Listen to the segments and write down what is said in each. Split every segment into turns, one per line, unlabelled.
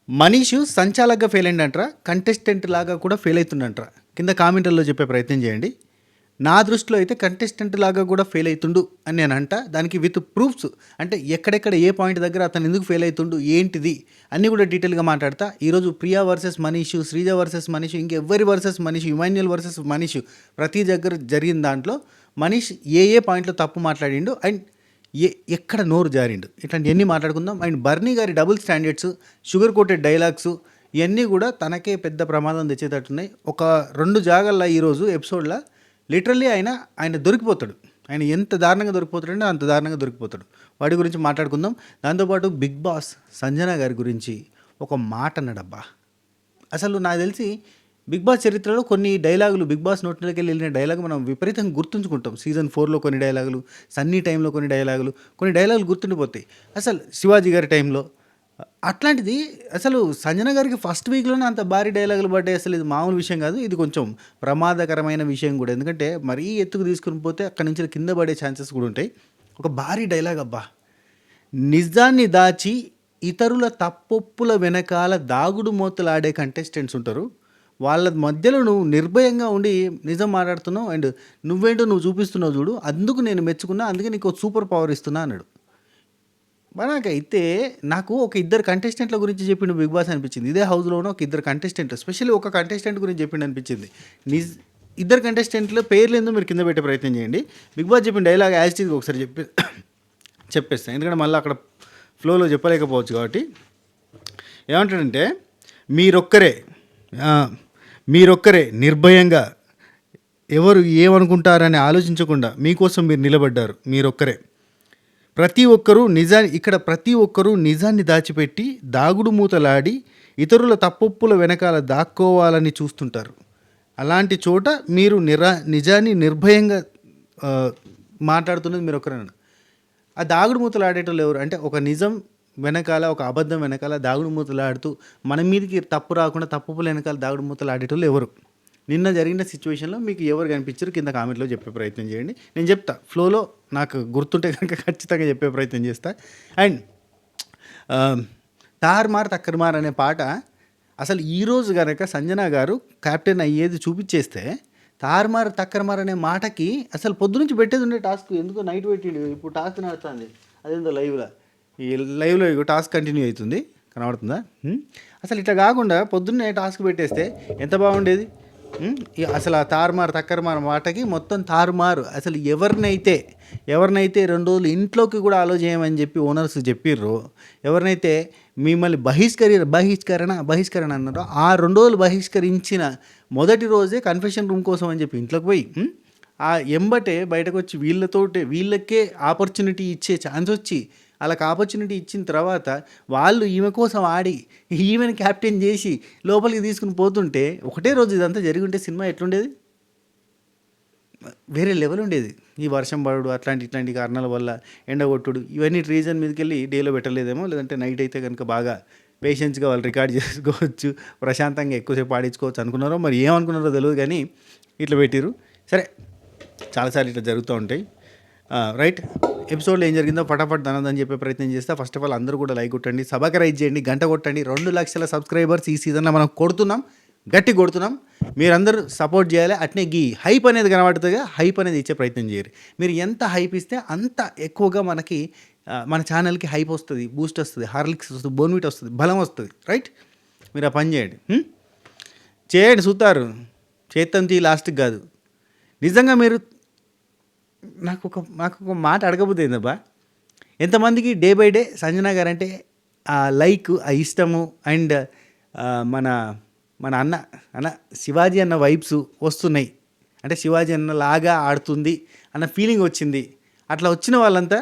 Manish సంచాలకుగా fail అయిందంటారా, contestant లాగా కూడా fail అవుతుందంటారా? కింద కామెంట్లలో చెప్పే ప్రయత్నం చేయండి. నా దృష్టిలో అయితే కంటెస్టెంట్ లాగా కూడా ఫెయిల్ అవుతుండు అని నేను అంట. దానికి విత్ ప్రూఫ్స్, అంటే ఎక్కడెక్కడ ఏ పాయింట్ దగ్గర అతను ఎందుకు ఫెయిల్ అవుతుండు, ఏంటిది అన్నీ కూడా డీటెయిల్గా మాట్లాడతా. ఈరోజు ప్రియా వర్సెస్ మనీషు, శ్రీజ వర్సెస్ మనీషు, ఇంకెవ్వరి versus Manish, Emmanuel versus Manish, ప్రతి దగ్గర జరిగిన దాంట్లో మనీష్ ఏ పాయింట్లో తప్పు మాట్లాడిండు అండ్ ఎక్కడ నోరు జారిండు, ఇట్లాంటి ఎన్ని మాట్లాడుకుందాం. అండ్ బర్నీ గారి double standards, sugar coated dialogues, ఇవన్నీ కూడా తనకే పెద్ద ప్రమాదం తెచ్చేటట్టున్నాయి. ఒక 2 జాగాల్లో ఈరోజు ఎపిసోడ్లో లిటరల్లీ ఆయన దొరికిపోతాడు. ఆయన ఎంత దారుణంగా దొరికిపోతాడంటే అంత దారుణంగా దొరికిపోతాడు. వాటి గురించి మాట్లాడుకుందాం. దాంతోపాటు బిగ్ బాస్ సంజన గారి గురించి ఒక మాట అన్నాడబ్బా. అసలు నాకు తెలిసి బిగ్ బాస్ చరిత్రలో కొన్ని డైలాగులు, బిగ్ బాస్ నోట్లోకి వెళ్ళిన డైలాగ్ మనం విపరీతంగా గుర్తుంచుకుంటాం. సీజన్ 4లో కొన్ని డైలాగులు, సన్నీ టైంలో కొన్ని డైలాగులు గుర్తుండిపోతాయి. అసలు శివాజీ గారి టైంలో అట్లాంటిది అసలు సంజన గారికి ఫస్ట్ వీక్లోనే అంత భారీ డైలాగులు పడ్డాయి. అసలు ఇది మామూలు విషయం కాదు, ఇది కొంచెం ప్రమాదకరమైన విషయం కూడా. ఎందుకంటే మరీ ఎత్తుకు తీసుకుని పోతే అక్కడి నుంచి కింద పడే ఛాన్సెస్ కూడా ఉంటాయి. ఒక భారీ డైలాగ్ అబ్బా. నిజాన్ని దాచి ఇతరుల తప్పొప్పుల వెనకాల దాగుడు మూతలాడే కంటెస్టెంట్స్ ఉంటారు. వాళ్ళ మధ్యలో నువ్వు నిర్భయంగా ఉండి నిజం మాట్లాడుతున్నావు అండ్ నువ్వేంటో నువ్వు చూపిస్తున్నావు చూడు, అందుకు నేను మెచ్చుకున్నా, అందుకే నీకు సూపర్ పవర్ ఇస్తున్నా అన్నాడు. నాకైతే నాకు ఒక ఇద్దరు కంటెస్టెంట్ల గురించి చెప్పిండు బిగ్ బాస్ అనిపించింది. ఇదే హౌస్లోనే ఒక ఇద్దరు కంటెస్టెంట్, స్పెషల్లీ ఒక కంటెస్టెంట్ గురించి చెప్పిండు అనిపించింది. ఇద్దరు కంటెస్టెంట్ల పేర్లు ఏందో మీరు కింద పెట్టే ప్రయత్నం చేయండి. బిగ్ బాస్ చెప్పిన డైలాగ్ యాజ్ ఇట్ ఈజ్ ఒకసారి చెప్పేస్తాను, ఎందుకంటే మళ్ళీ అక్కడ ఫ్లోలో చెప్పలేకపోవచ్చు కాబట్టి. ఏమంటాడంటే, మీరొక్కరే నిర్భయంగా ఎవరు ఏమనుకుంటారని ఆలోచించకుండా మీకోసం మీరు నిలబడ్డారు. మీరొక్కరే. ప్రతి ఒక్కరూ నిజాన్ని దాచిపెట్టి దాగుడు మూతలాడి ఇతరుల తప్పొప్పుల వెనకాల దాక్కోవాలని చూస్తుంటారు. అలాంటి చోట మీరు నిజాన్ని నిర్భయంగా మాట్లాడుతున్నది మీరు ఒక్కరేనా? ఆ దాగుడు మూతలు ఆడేటోళ్ళు ఎవరు అంటే, ఒక నిజం వెనకాల, ఒక అబద్ధం వెనకాల దాగుడు మూతలు ఆడుతూ మన మీదకి తప్పు రాకుండా తప్పుల వెనకాల దాగుడు మూతలు ఆడేటోళ్ళు ఎవరు? నిన్న జరిగిన సిచ్యువేషన్లో మీకు ఎవరు కనిపించారు కింద కామెంట్లో చెప్పే ప్రయత్నం చేయండి. నేను చెప్తా ఫ్లోలో, నాకు గుర్తుంటే కనుక ఖచ్చితంగా చెప్పే ప్రయత్నం చేస్తా. అండ్ తార్మార్ తక్కర్మార్ అనే పాట అసలు ఈరోజు కనుక సంజన గారు కెప్టెన్ అయ్యేది చూపించేస్తే, తార్మార్ తక్కర్మార్ అనే మాటకి అసలు పొద్దునుంచి పెట్టేది ఉండే టాస్క్ ఎందుకో నైట్ పెట్టిండు. ఇప్పుడు టాస్క్ నడుస్తుంది, అదేందో లైవ్లో టాస్క్ కంటిన్యూ అవుతుంది, కనబడుతుందా? అసలు ఇట్లా కాకుండా పొద్దున్నే టాస్క్ పెట్టేస్తే ఎంత బాగుండేది. అసలు ఆ తారుమారు తక్కరమారు మాటకి మొత్తం తారుమారు. అసలు ఎవరినైతే 2 రోజులు ఇంట్లోకి కూడా అలో చేయమని చెప్పి ఓనర్స్ చెప్పిర్రు, ఎవరినైతే మిమ్మల్ని బహిష్కరణ అన్నారో, ఆ 2 రోజులు బహిష్కరించిన మొదటి రోజే కన్ఫెషన్ రూమ్ కోసం అని చెప్పి ఇంట్లోకి పోయి ఆ ఎంబటే బయటకు వచ్చి వీళ్ళకే ఆపర్చునిటీ ఇచ్చే ఛాన్స్ వచ్చి, వాళ్ళకి ఆపర్చునిటీ ఇచ్చిన తర్వాత వాళ్ళు ఈమె కోసం ఆడి ఈమెను క్యాప్టెన్ చేసి లోపలికి తీసుకుని పోతుంటే, ఒకటే రోజు ఇదంతా జరిగి ఉంటే సినిమా ఎట్లుండేది? వేరే లెవెల్ ఉండేది. ఈ వర్షం పడుడు, ఇట్లాంటి కారణాల వల్ల ఎండగొట్టుడు, ఇవన్నీ రీజన్ మీదకి వెళ్ళి డేలో పెట్టలేదేమో, లేదంటే నైట్ అయితే కనుక బాగా పేషెన్స్గా వాళ్ళు రికార్డ్ చేసుకోవచ్చు, ప్రశాంతంగా ఎక్కువసేపు ఆడించుకోవచ్చు అనుకున్నారో మరి ఏమనుకున్నారో తెలియదు, కానీ ఇట్లా పెట్టిరు. సరే, చాలాసార్లు ఇట్లా జరుగుతూ ఉంటాయి. రైట్, ఎపిసోడ్లో ఏం జరిగిందో ఫటాఫట్ ధనదని చెప్పే ప్రయత్నం చేస్తే, ఫస్ట్ ఆఫ్ ఆల్ అందరూ కూడా లైక్ కొట్టండి, సబ్స్క్రైబ్ చేయండి, గంట కొట్టండి. 2 లక్షల సబ్స్క్రైబర్స్ ఈ సీజన్లో మనం గట్టి కొడుతున్నాం. మీరందరూ సపోర్ట్ చేయాలి. అట్నే హైప్ అనేది కనబడుతుందిగా, హైప్ అనేది ఇచ్చే ప్రయత్నం చేయరు. మీరు ఎంత హైప్ ఇస్తే అంత ఎక్కువగా మన ఛానల్కి హైప్ వస్తుంది, బూస్ట్ వస్తుంది, హార్లిక్స్ వస్తుంది, బోన్విట్ వస్తుంది, బలం వస్తుంది. రైట్, మీరు ఆ పని చేయండి చూస్తారు. చేతంతి లాస్ట్కి కాదు. నిజంగా మీరు నాకు ఒక మాట అడగబోతుందబ్బా. ఎంతమందికి డే బై డే సంజన గారు అంటే ఆ లైక్, ఆ ఇష్టము అండ్ మన అన్న శివాజీ అన్న వైబ్స్ వస్తున్నాయి, అంటే శివాజీ అన్న లాగా ఆడుతుంది అన్న ఫీలింగ్ వచ్చింది. అట్లా వచ్చిన వాళ్ళంతా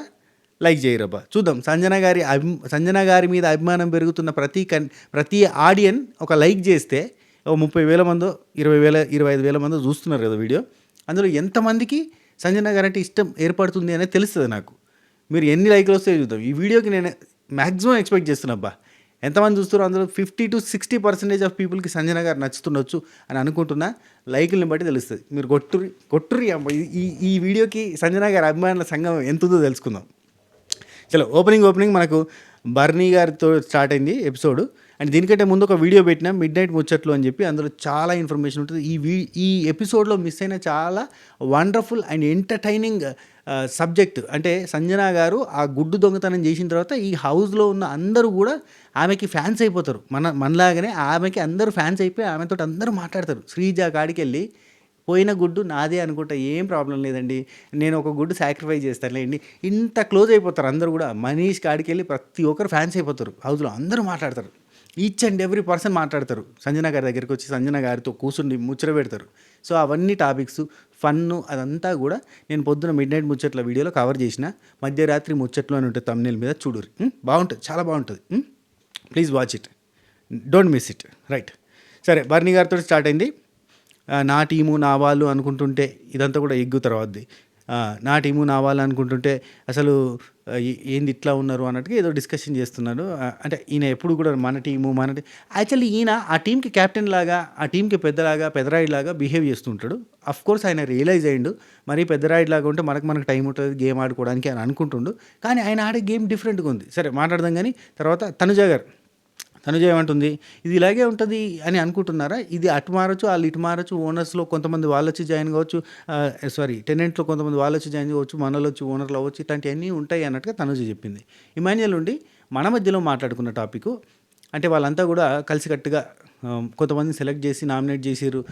లైక్ చేయరబ్బా. చూద్దాం, సంజన గారి మీద అభిమానం పెరుగుతున్న ప్రతి ఆడియన్ ఒక లైక్ చేస్తే 30,000 మందో 25,000 మందో చూస్తున్నారు కదా వీడియో. అందులో ఎంతమందికి సంజన గారు అంటే ఇష్టం ఏర్పడుతుంది అనేది తెలుస్తుంది నాకు. మీరు ఎన్ని లైక్లు వస్తే చూద్దాం. ఈ వీడియోకి నేను మ్యాక్సిమం ఎక్స్పెక్ట్ చేస్తున్నాబ్బా. ఎంతమంది చూస్తారో అందులో 50 to 60% ఆఫ్ పీపుల్కి సంజన గారు నచ్చుతుండొచ్చు అని అనుకుంటున్నా. లైకుల్ని బట్టి తెలుస్తుంది. మీరు కొట్టుర్రి ఈ వీడియోకి సంజన గారి అభిమానుల సంఘం ఎంత ఉందో తెలుసుకుందాం. చలో, ఓపెనింగ్ మనకు బర్నీ గారితో స్టార్ట్ అయింది ఎపిసోడ్. అండ్ దీనికంటే ముందు ఒక వీడియో పెట్టినా మిడ్ నైట్ ముచ్చట్లు అని చెప్పి, అందులో చాలా ఇన్ఫర్మేషన్ ఉంటుంది. ఈ ఎపిసోడ్లో మిస్ అయిన చాలా వండర్ఫుల్ అండ్ ఎంటర్టైనింగ్ సబ్జెక్ట్. అంటే సంజన గారు ఆ గుడ్డు దొంగతనం చేసిన తర్వాత ఈ హౌస్లో ఉన్న అందరూ కూడా ఆమెకి ఫ్యాన్స్ అయిపోతారు. మనలాగానే ఆమెకి అందరూ ఫ్యాన్స్ అయిపోయి ఆమెతో అందరూ మాట్లాడతారు. శ్రీజ కాడికి వెళ్ళి పోయిన గుడ్డు నాదే అనుకుంటా, ఏం ప్రాబ్లం లేదండి, నేను ఒక గుడ్డు సాక్రిఫైస్ చేస్తానులేండి, ఇంత క్లోజ్ అయిపోతారు అందరూ కూడా. మనీష్ కాడికి వెళ్ళి ప్రతి ఒక్కరు ఫ్యాన్స్ అయిపోతారు. హౌస్లో అందరూ మాట్లాడతారు, ఈచ్ అండ్ ఎవ్రీ పర్సన్ మాట్లాడతారు. సంజన గారి దగ్గరికి వచ్చి సంజన గారితో కూర్చుని ముచ్చట పెడతారు. సో అవన్నీ టాపిక్స్ ఫన్ను అదంతా కూడా నేను పొద్దున మిడ్ నైట్ ముచ్చట్ల వీడియోలో కవర్ చేసిన. మధ్యరాత్రి ముచ్చట్లు అని ఉంటుంది తమ్నేల్ మీద, చూడుర్రి, బాగుంటుంది, చాలా బాగుంటుంది. Please watch it, don't miss it. Right, సరే, బర్నీ గారితో స్టార్ట్ అయింది. నా టీము నా వాళ్ళు అనుకుంటుంటే ఇదంతా కూడా ఎగ్గు తర్వాతది. నా టీము నా వాళ్ళు అనుకుంటుంటే అసలు ఏంది ఇట్లా ఉన్నారు అన్నట్టుగా ఏదో డిస్కషన్ చేస్తున్నారు. అంటే ఈయన ఎప్పుడు కూడా మన టీము యాక్చువల్లీ ఈయన ఆ టీంకి కెప్టెన్ లాగా, ఆ టీంకి పెద్దరాయిలాగా బిహేవ్ చేస్తుంటాడు. అఫ్కోర్స్ ఆయన రియలైజ్ అయ్యిండు, మరీ పెద్దరాయిలాగా ఉంటే మనకు టైం ఉంటుంది గేమ్ ఆడుకోవడానికి అని అనుకుంటుండు. కానీ ఆయన ఆడే గేమ్ డిఫరెంట్గా ఉంది. సరే, మాట్లాడదాం. కానీ తర్వాత తనుజ ఏమంటుంది, ఇది ఇలాగే ఉంటుంది అని అనుకుంటున్నారా? ఇది అటు మారచ్చు, వాళ్ళు ఇటు మారచ్చు, ఓనర్స్లో కొంతమంది వాళ్ళు వచ్చి జాయిన్ కావచ్చు, టెనెంట్లో కొంతమంది వాళ్ళు వచ్చి జాయిన్ కావచ్చు, మనలో వచ్చి ఓనర్లు అవ్వచ్చు, ఇట్లాంటివన్నీ ఉంటాయి అన్నట్టుగా తనుజ చెప్పింది. ఇమాన్యుయల్ ఉండి మన మధ్యలో మాట్లాడుకున్న టాపిక్, అంటే వాళ్ళంతా కూడా కలిసికట్టుగా కొంతమందిని సెలెక్ట్ చేసి నామినేట్ చేసిరు,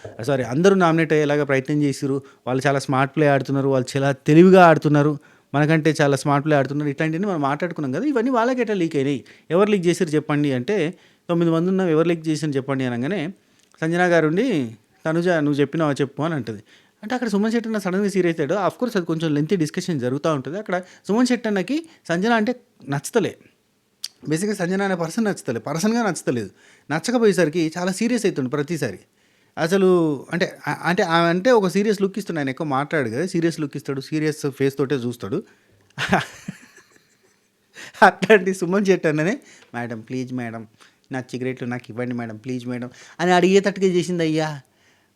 అందరూ నామినేట్ అయ్యేలాగా ప్రయత్నం చేసిరు. వాళ్ళు చాలా స్మార్ట్ ప్లే ఆడుతున్నారు, వాళ్ళు చాలా తెలివిగా ఆడుతున్నారు, మనకంటే చాలా స్మార్ట్ ప్లే ఆడుతున్నారు. ఇట్లాంటివన్నీ మనం మాట్లాడుకున్నాం కదా, ఇవన్నీ వాళ్ళకి ఎట్లా లీక్ అయినాయి, ఎవరు లీక్ చేసారు చెప్పండి అంటే, 9 మంది ఉన్నాం, ఎవరు లీక్ చేసారు చెప్పండి అనగానే సంజన గారు ఉండి, తనుజ నువ్వు చెప్పినావా చెప్పు అని అంటుంది. అంటే అక్కడ సుమన్ శెట్టి అన్న సడన్గా సీరియస్ అయ్యాడు. ఆఫ్కోర్స్ అది కొంచెం లెంతీ డిస్కషన్ జరుగుతూ ఉంటుంది. అక్కడ సుమన్ శెట్టి అన్నకి సంజన అంటే నచ్చతలే, బేసిక్గా సంజన అనే పర్సన్గా నచ్చతలేదు. నచ్చకపోయేసరికి చాలా సీరియస్ అవుతుంది ప్రతిసారి. అసలు అంటే ఒక సీరియస్ లుక్ ఇస్తున్నాడు. ఆయన ఎక్కువ మాట్లాడు కదా, సీరియస్ లుక్ ఇస్తాడు, సీరియస్ ఫేస్ తోటే చూస్తాడు. అట్లాంటి సుమన్ శెట్టి అన్ననే, మేడం ప్లీజ్ మేడం, నాకు సిగరెట్లు నాకు ఇవ్వండి మేడం ప్లీజ్ మేడం అని అడిగేటట్టుగా చేసింది. అయ్యా,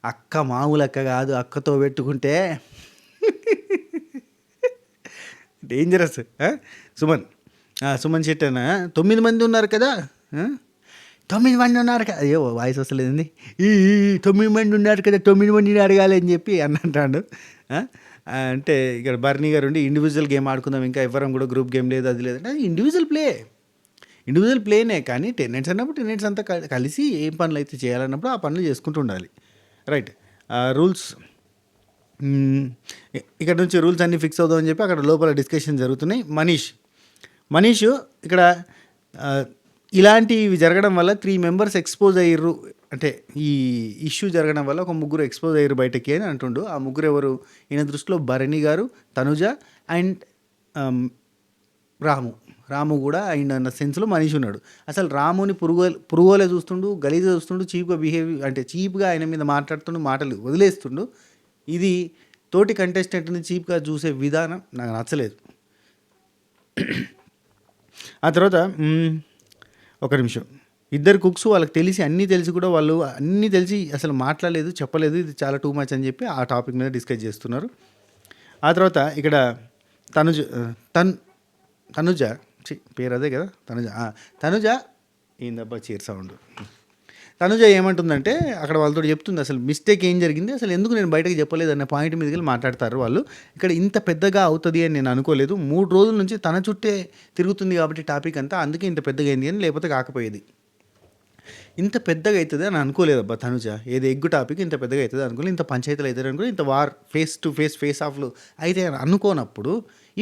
అక్క మామూలు అక్క కాదు, అక్కతో పెట్టుకుంటే డేంజరస్. సుమన్ శెట్టి అన్న 9 మంది ఉన్నారు కదా, 9 మంది ఉన్నారు కదా, అయ్యో వాయిస్ వస్తలేదండి, ఈ 9 మంది ఉన్నారు కదా, 9 మందిని అడగాలి అని చెప్పి అంటాడు. అంటే ఇక్కడ బర్నీ గారు ఉండి ఇండివిజువల్ గేమ్ ఆడుకుందాం, ఇంకా ఎవరం కూడా గ్రూప్ గేమ్ లేదు, అది లేదంటే అది ఇండివిజువల్ ప్లేనే. కానీ టెనెంట్స్ అన్నప్పుడు టెనెంట్స్ అంతా కలిసి ఏం పనులు అయితే చేయాలన్నప్పుడు ఆ పనులు చేసుకుంటూ ఉండాలి. రైట్, రూల్స్ ఇక్కడ నుంచి రూల్స్ అన్నీ ఫిక్స్ అవుదామని చెప్పి అక్కడ లోపల డిస్కషన్ జరుగుతున్నాయి. మనీష్ ఇక్కడ ఇలాంటివి జరగడం వల్ల 3 మెంబర్స్ ఎక్స్పోజ్ అయ్యారు, అంటే ఈ ఇష్యూ జరగడం వల్ల ఒక 3 ఎక్స్పోజ్ అయ్యారు బయటకి అని అంటుండు. ఆ 3 ఎవరు? ఈయన దృష్టిలో భరణి గారు, తనుజ అండ్ రాము కూడా అన్న సెన్స్లో మనీష్ ఉన్నాడు. అసలు రాముని పురుగోలే చూస్తుండు, గలీజా చూస్తుండు, చీప్గా ఆయన మీద మాట్లాడుతుండు, మాటలు వదిలేస్తుండు. ఇది తోటి కంటెస్టెంట్ని చీప్గా చూసే విధానం నాకు నచ్చలేదు. ఆ తర్వాత ఒక నిమిషం, ఇద్దరు కుక్స్ వాళ్ళకి అన్నీ తెలిసి కూడా వాళ్ళు అన్నీ తెలిసి అసలు మాట్లాడలేదు, చెప్పలేదు, ఇది చాలా టూ మచ్ అని చెప్పి ఆ టాపిక్ మీద డిస్కస్ చేస్తున్నారు. ఆ తర్వాత ఇక్కడ తనుజ పేరు అదే కదా, తనుజ ఏందబ్బా చీర్ సౌండ్. తనుజ ఏమంటుందంటే అక్కడ వాళ్ళతో చెప్తుంది అసలు మిస్టేక్ ఏం జరిగింది, అసలు ఎందుకు నేను బయటకు చెప్పలేదు అనే పాయింట్ మీదకి వెళ్ళి మాట్లాడతారు వాళ్ళు. ఇక్కడ ఇంత పెద్దగా అవుతుంది అని నేను అనుకోలేదు, 3 రోజుల నుంచి తన చుట్టే తిరుగుతుంది కాబట్టి టాపిక్ అంతా, అందుకే ఇంత పెద్దగా అయింది అని, లేకపోతే కాకపోయేది. ఇంత పెద్దగా అవుతుంది అని అనుకోలేదబ్బా తనుజ. ఏది ఎగ్గు టాపిక్ ఇంత పెద్దగా అవుతుంది అనుకోలేదు, ఇంత పంచాయతీలు అవుతుంది అనుకోలేదు, ఇంత వార్ ఫేస్ ఆఫ్లు అయితే అనుకోనప్పుడు,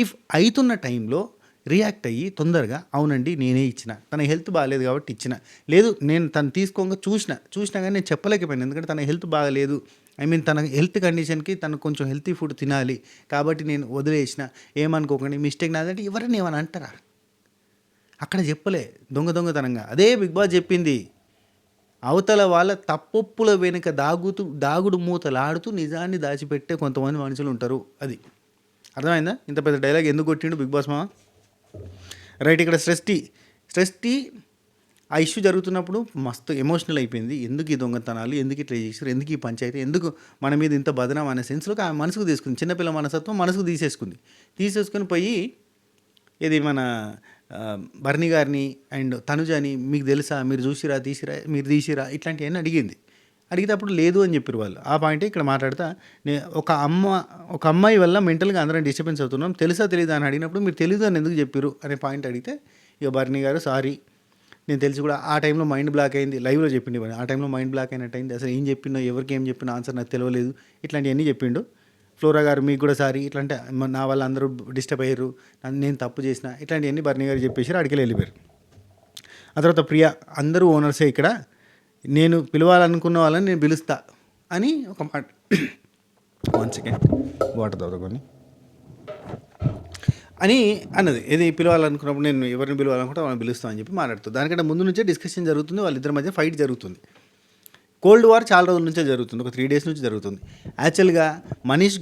ఇఫ్ అవుతున్న టైంలో రియాక్ట్ అయ్యి తొందరగా అవునండి నేనే ఇచ్చిన, తన హెల్త్ బాగాలేదు కాబట్టి ఇచ్చిన, లేదు నేను తను తీసుకోగా చూసినా కానీ నేను చెప్పలేకపోయాను, ఎందుకంటే తన హెల్త్ బాగాలేదు, తన హెల్త్ కండిషన్కి తను కొంచెం హెల్తీ ఫుడ్ తినాలి కాబట్టి నేను వదిలేసిన, ఏమనుకోకండి మిస్టేక్ నాదంటే ఎవరైనా ఏమని అంటారా? అక్కడ చెప్పలే దొంగతనంగా. అదే బిగ్ బాస్ చెప్పింది, అవతల వాళ్ళ తప్పొప్పుల వెనుక దాగుడు మూతలాడుతూ నిజాన్ని దాచిపెట్టే కొంతమంది మనుషులు ఉంటారు. అది అర్థమైందా? ఇంత పెద్ద డైలాగ్ ఎందుకు కొట్టిండు బిగ్ బాస్ మామ? రైట్, ఇక్కడ స్ట్రెస్ టీ ఆ ఇష్యూ జరుగుతున్నప్పుడు మస్తు ఎమోషనల్ అయిపోయింది. ఎందుకు ఈ దొంగతనాలు, ఎందుకు ఇట్లా చేసారు, ఎందుకు ఈ పంచాయతీ, ఎందుకు మన మీద ఇంత బదనం అనే సెన్స్లో ఆమె మనసుకు తీసుకుంది. చిన్నపిల్ల మనసత్వం మనసుకు తీసేసుకొని పోయి ఇది మన బర్నీ గారిని అండ్ తనుజని మీకు తెలుసా, మీరు చూసిరా, మీరు తీసిరా ఇట్లాంటివన్నీ అడిగింది. అడిగేటప్పుడు లేదు అని చెప్పారు వాళ్ళు. ఆ పాయింటే ఇక్కడ మాట్లాడతా ఒక అమ్మాయి వల్ల మెంటల్గా అందరం డిస్టర్బెన్స్ అవుతున్నాం, తెలుసా తెలీదా అని అడిగినప్పుడు మీరు తెలీదు అని ఎందుకు చెప్పారు అనే పాయింట్ అడిగితే ఇక బర్నీ గారు సారీ నేను తెలిసి కూడా ఆ టైంలో మైండ్ బ్లాక్ అయింది, లైవ్లో చెప్పిండు. ఆ టైంలో మైండ్ బ్లాక్ అయినట్టు అయింది, అసలు ఏం చెప్పినా ఎవరికి ఏం చెప్పినా ఆన్సర్ నాకు తెలియలేదు, ఇట్లాంటివన్నీ చెప్పిండు. ఫ్లోరా గారు మీకు కూడా సారీ, ఇట్లాంటి నా వల్ల అందరూ డిస్టర్బ్ అయ్యారు, నేను తప్పు చేసిన, ఇట్లాంటివన్నీ బర్నీ గారు చెప్పేసారు, అడిగి వెళ్ళిపోయారు. ఆ తర్వాత ప్రియా అందరూ ఓనర్సే ఇక్కడ, నేను పిలవాలనుకున్న వాళ్ళని నేను పిలుస్తా అని ఒక మాట. 1 సెకండ్ వాటర్ తాగుకొని అని అన్నది. ఇది పిలవాలనుకున్నప్పుడు నేను ఎవరిని పిలవాలనుకుంటే వాళ్ళని పిలుస్తాను అని చెప్పి మాట్లాడుతుంది. దానికంటే ముందు నుంచే డిస్కషన్ జరుగుతుంది, వాళ్ళిద్దరి మధ్య ఫైట్ జరుగుతుంది. కోల్డ్ వార్ చాలా రోజుల నుంచే జరుగుతుంది, ఒక 3 days నుంచి జరుగుతుంది. యాక్చువల్గా మనీష్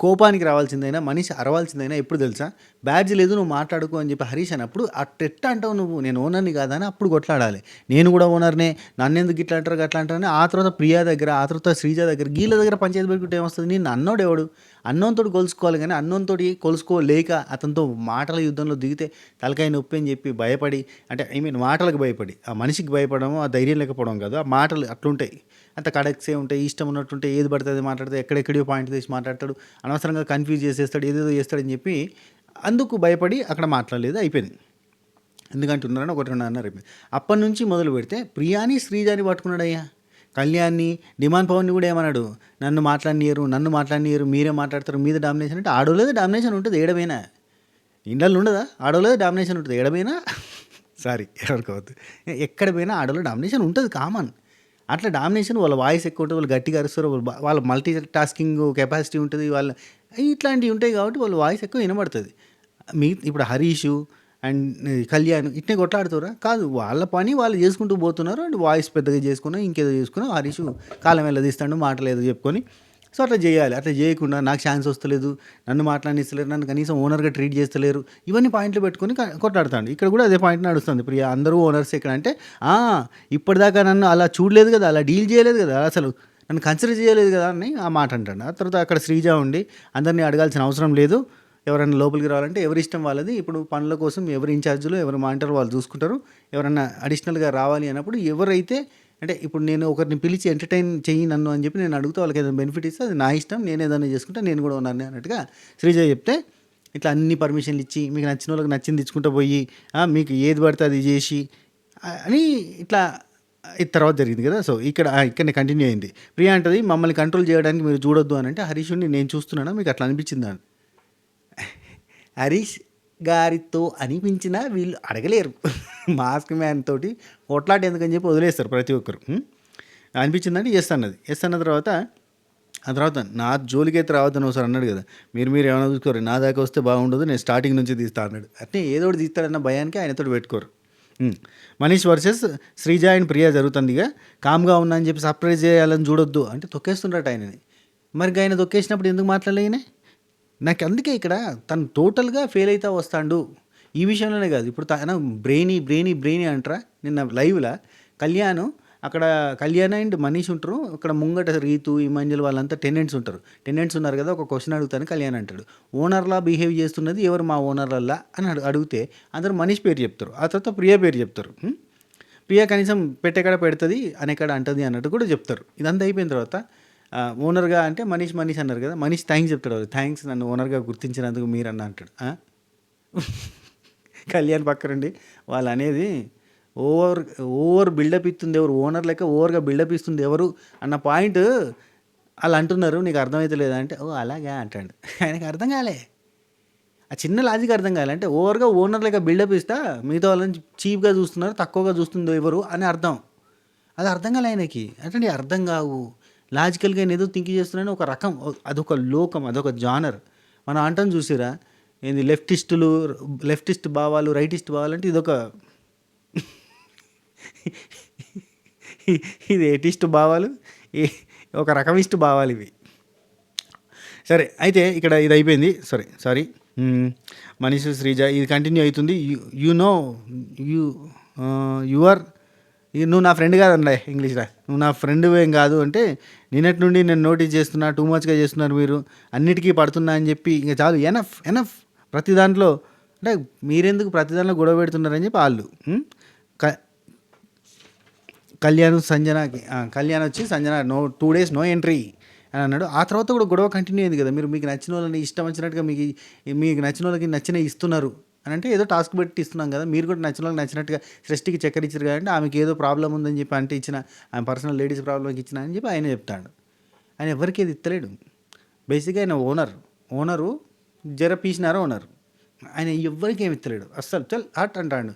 కోపానికి రావాల్సిందైనా, మనీష్ అరవాల్సిందైనా ఎప్పుడు తెలుసా, బ్యాడ్జ్ లేదు నువ్వు మాట్లాడుకో అని చెప్పి హరీష్ అన్నప్పుడు అట్టెట్ట అంటావు నువ్వు, నేను ఓనర్ని కాదని అప్పుడు కొట్లాడాలి. నేను కూడా ఓనర్నే, నన్ను ఎందుకు ఇట్లా అంటారు అట్లా అంటారని ఆ తర్వాత ప్రియా దగ్గర, ఆ తర్వాత శ్రీజ దగ్గర, గీళ్ళ దగ్గర పంచాయతీ పెట్టుకుంటే ఏమొస్తుంది, నేను అన్నోడు ఎవడు, అన్నంతో కొలుసుకోవాలి కానీ అన్నంతో కొలుసుకోలేక అతనితో మాటల యుద్ధంలో దిగితే తలకాయ నొప్పి అని చెప్పి భయపడి, అంటే మాటలకు భయపడి, ఆ మనిషికి భయపడము, ఆ ధైర్యం లేకపోవడం కాదు, ఆ మాటలు అట్లుంటాయి, అంత కడక్సే ఉంటాయి, ఇష్టం ఉన్నట్టుంటే ఏది పడుతుంది మాట్లాడితే, ఎక్కడెక్కడో పాయింట్ తీసి మాట్లాడతాడు, అనవసరంగా కన్ఫ్యూజ్ చేసేస్తాడు, ఏదేదో చేస్తాడని చెప్పి అందుకు భయపడి అక్కడ మాట్లాడలేదు, అయిపోయింది. ఎందుకంటున్నారని 1-2 అన్నారు. అప్పటి నుంచి మొదలు పెడితే ప్రియాని శ్రీజాని పట్టుకున్నాడయ్యా. కళ్యాణ్ని, డిమాండ్ పవన్ని కూడా ఏమన్నాడు, నన్ను మాట్లాడనీయరు, మీరే మాట్లాడతారు, మీద డామినేషన్ అంటే ఆడోలేదో డామినేషన్ ఉంటుంది ఏడమైనా, ఇండల్లో ఉండదా, ఆడోలేదో డామినేషన్ ఉంటుంది ఏడమైనా, సారీ ఎవరికోవద్దు, ఎక్కడ పోయినా ఆడోలో డామినేషన్ ఉంటుంది కామన్. అట్లా డామినేషన్, వాళ్ళ వాయిస్ ఎక్కువ ఉంటుంది, వాళ్ళు గట్టిగా అరుస్తారు, వాళ్ళ మల్టీ టాస్కింగ్ కెపాసిటీ ఉంటుంది, వాళ్ళ ఇట్లాంటివి ఉంటాయి కాబట్టి వాళ్ళ వాయిస్ ఎక్కువ వినబడుతుంది. ఇప్పుడు హరీషు అండ్ కళ్యాణ్ ఇట్నే కొట్లాడుతారా కాదు, వాళ్ళ పని వాళ్ళు చేసుకుంటూ పోతున్నారు, అండ్ వాయిస్ పెద్దగా చేసుకున్నా ఇంకేదో చేసుకున్నా, హరీషు కాలం వెళ్ళదీస్తాడు, మాటలు ఏదో చెప్పుకొని, సో అట్లా చేయాలి. అట్లా చేయకుండా నాకు ఛాన్స్ వస్తలేదు, నన్ను మాట్లాడిస్తలేరు, నన్ను కనీసం ఓనర్గా ట్రీట్ చేస్తలేరు, ఇవన్నీ పాయింట్లు పెట్టుకొని కొట్లాడుతాడు. ఇక్కడ కూడా అదే పాయింట్ నడుస్తుంది. ప్రియా అందరూ ఓనర్స్ ఇక్కడ అంటే, ఇప్పటిదాకా నన్ను అలా చూడలేదు కదా, అలా డీల్ చేయలేదు కదా, అసలు నన్ను కన్సిడర్ చేయలేదు కదా అని ఆ మాట అంటాడు. ఆ తర్వాత అక్కడ శ్రీజ ఉండి అందరినీ అడగాల్సిన అవసరం లేదు, ఎవరైనా లోపలికి రావాలంటే ఎవరి ఇష్టం వాళ్ళది, ఇప్పుడు పనుల కోసం ఎవరి ఇన్ఛార్జ్లో ఎవరు మానిటర్ వాళ్ళు చూసుకుంటారు, ఎవరైనా అడిషనల్గా రావాలి అన్నప్పుడు ఎవరైతే, అంటే ఇప్పుడు నేను ఒకరిని పిలిచి ఎంటర్టైన్ చెయ్యి నన్ను అని చెప్పి నేను అడుగుతా, వాళ్ళకి ఏదైనా బెనిఫిట్ ఇస్తే అది నా ఇష్టం, నేను ఏదైనా చేసుకుంటే నేను కూడా ఉన్నాను అన్నట్టుగా శ్రీజ చెప్తే, ఇట్లా అన్ని పర్మిషన్లు ఇచ్చి మీకు నచ్చిన వాళ్ళకి నచ్చింది ఇచ్చుకుంటూ పోయి మీకు ఏది పడితే అది చేసి అని ఇట్లా తర్వాత జరిగింది కదా. సో ఇక్కడనే కంటిన్యూ అయింది. ప్రియా అంటది, మమ్మల్ని కంట్రోల్ చేయడానికి మీరు చూడొద్దు అని అంటే, హరీష్ని నేను చూస్తున్నానా మీకు అట్లా అనిపించిందా అని. హరీష్ గారితో అనిపించినా వీళ్ళు అడగలేరు, మాస్క్ మ్యాన్ తోటి కొట్లాట ఎందుకని చెప్పి వదిలేస్తారు ప్రతి ఒక్కరు. అనిపించిందంటే ఎస్ అన్నది. ఎస్ అన్న తర్వాత ఆ తర్వాత నా జోలికైతే రావద్దని ఒకసారి అన్నాడు కదా, మీరు ఏమైనా చూసుకోరు, నా దాకా వస్తే బాగుండదు, నేను స్టార్టింగ్ నుంచి తీస్తా అన్నాడు. అంటే ఏదో ఒకటి తీస్తాడన్న భయానికి ఆయనతో పెట్టుకోరు. మనీష్ వర్సెస్ శ్రీజ అండ్ ప్రియా జరుగుతుందిగా, కామ్గా ఉన్నా అని చెప్పి సర్ప్రైజ్ చేయాలని చూడొద్దు అంటే తొక్కేస్తుండట ఆయనని. మరి ఆయన తొక్కేసినప్పుడు ఎందుకు మాట్లాడలేనే, నాకు అందుకే ఇక్కడ తను టోటల్గా ఫెయిల్ అవుతా వస్తాడు. ఈ విషయంలోనే కాదు, ఇప్పుడు తన బ్రెయినీ అంటారా. నిన్న లైవ్లో అక్కడ కళ్యాణ్ అండ్ మనీష్ ఉంటారు, అక్కడ ముంగట రీతు, ఇమాంజల్ వాళ్ళంతా టెనెంట్స్ ఉన్నారు కదా, ఒక క్వశ్చన్ అడుగుతాను, కళ్యాణ్ అంటాడు, ఓనర్లా బిహేవ్ చేస్తున్నది ఎవరు మా ఓనర్లల్లా అని అడిగితే అందరూ మనీష్ పేరు చెప్తారు, ఆ తర్వాత ప్రియా పేరు చెప్తారు. ప్రియా కనీసం పెట్టెక్కడ పెడుతుంది అనేక్కడ అంటుంది అన్నట్టు కూడా చెప్తారు. ఇదంతా అయిపోయిన తర్వాత ఓనర్గా అంటే మనీష్ అన్నారు కదా, మనీష్ థ్యాంక్స్ చెప్తాడు, థ్యాంక్స్ నన్ను ఓనర్గా గుర్తించినందుకు మీరు అన్న అంటాడు. కళ్యాణ్ పక్కనండి వాళ్ళు అనేది ఓవర్ బిల్డప్ ఇస్తుంది ఎవరు, ఓనర్ లెక్క ఓవర్గా బిల్డప్ ఇస్తుంది ఎవరు అన్న పాయింట్ వాళ్ళు అంటున్నారు, నీకు అర్థమైతే లేదా అంటే అలాగే అంటాడు. ఆయనకి అర్థం కాలే, ఆ చిన్న లాజిక్ అర్థం కాలే. అంటే ఓవర్గా ఓనర్ లెక్క బిల్డప్ ఇస్తా మిగతా వాళ్ళని చీప్గా చూస్తున్నారు, తక్కువగా చూస్తుందో ఎవరు అని అర్థం, అది అర్థం కాలే ఆయనకి. అంటే అర్థం కావు, లాజికల్గా నేను ఏదో థింక్ చేస్తున్నాను, ఒక రకం, అదొక లోకం, అదొక జానర్. మనం అంటాం చూసిరా, ఏంది లెఫ్టిస్ట్ భావాలు, రైటిస్ట్ భావాలు అంటే ఇదొక ఇది ఎటిస్ట్ భావాలు, ఒక రకమిస్ట్ భావాలు ఇవి. సరే అయితే ఇక్కడ ఇది అయిపోయింది. సారీ మనీష్ శ్రీజ ఇది కంటిన్యూ అవుతుంది. నువ్వు నా ఫ్రెండ్ కాదండి, ఇంగ్లీష్లో నువ్వు నా ఫ్రెండ్ ఏం కాదు అంటే, నిన్నటి నుండి నేను నోటీస్ చేస్తున్నా, టూ మచ్గా చేస్తున్నారు మీరు, అన్నిటికీ పడుతున్నా అని చెప్పి ఇంకా చాలు, ఎనఫ్ ప్రతి దాంట్లో అంటే మీరెందుకు ప్రతిదానిలో గొడవ పెడుతున్నారని చెప్పి వాళ్ళు క కళ్యాణ్ వచ్చి సంజన 2 డేస్ నో ఎంట్రీ అని అన్నాడు. ఆ తర్వాత కూడా గొడవ కంటిన్యూ అయింది కదా, మీరు మీకు నచ్చిన వాళ్ళని ఇష్టం వచ్చినట్టుగా మీకు నచ్చిన వాళ్ళకి నచ్చినవి ఇస్తున్నారు అని అంటే ఏదో టాస్క్ పెట్టి ఇస్తున్నాం కదా, మీరు కూడా నచ్చిన వాళ్ళకి నచ్చినట్టుగా సృష్టికి చక్కెర ఇచ్చారు కాబట్టి ఆమెకి ఏదో ప్రాబ్లం ఉందని చెప్పి అంటే ఇచ్చిన, ఆమె పర్సనల్ లేడీస్ ప్రాబ్లంకి ఇచ్చిన అని చెప్పి ఆయన చెప్తాడు. ఆయన ఎవరికి ఏది ఇస్తలేడు. బేసిక్గా ఆయన ఓనరు జర పీసినారా ఓనరు. ఆయన ఎవ్వరికి ఏమి ఇస్తలేడు అస్సలు. చల్ హట్ అంటాడు.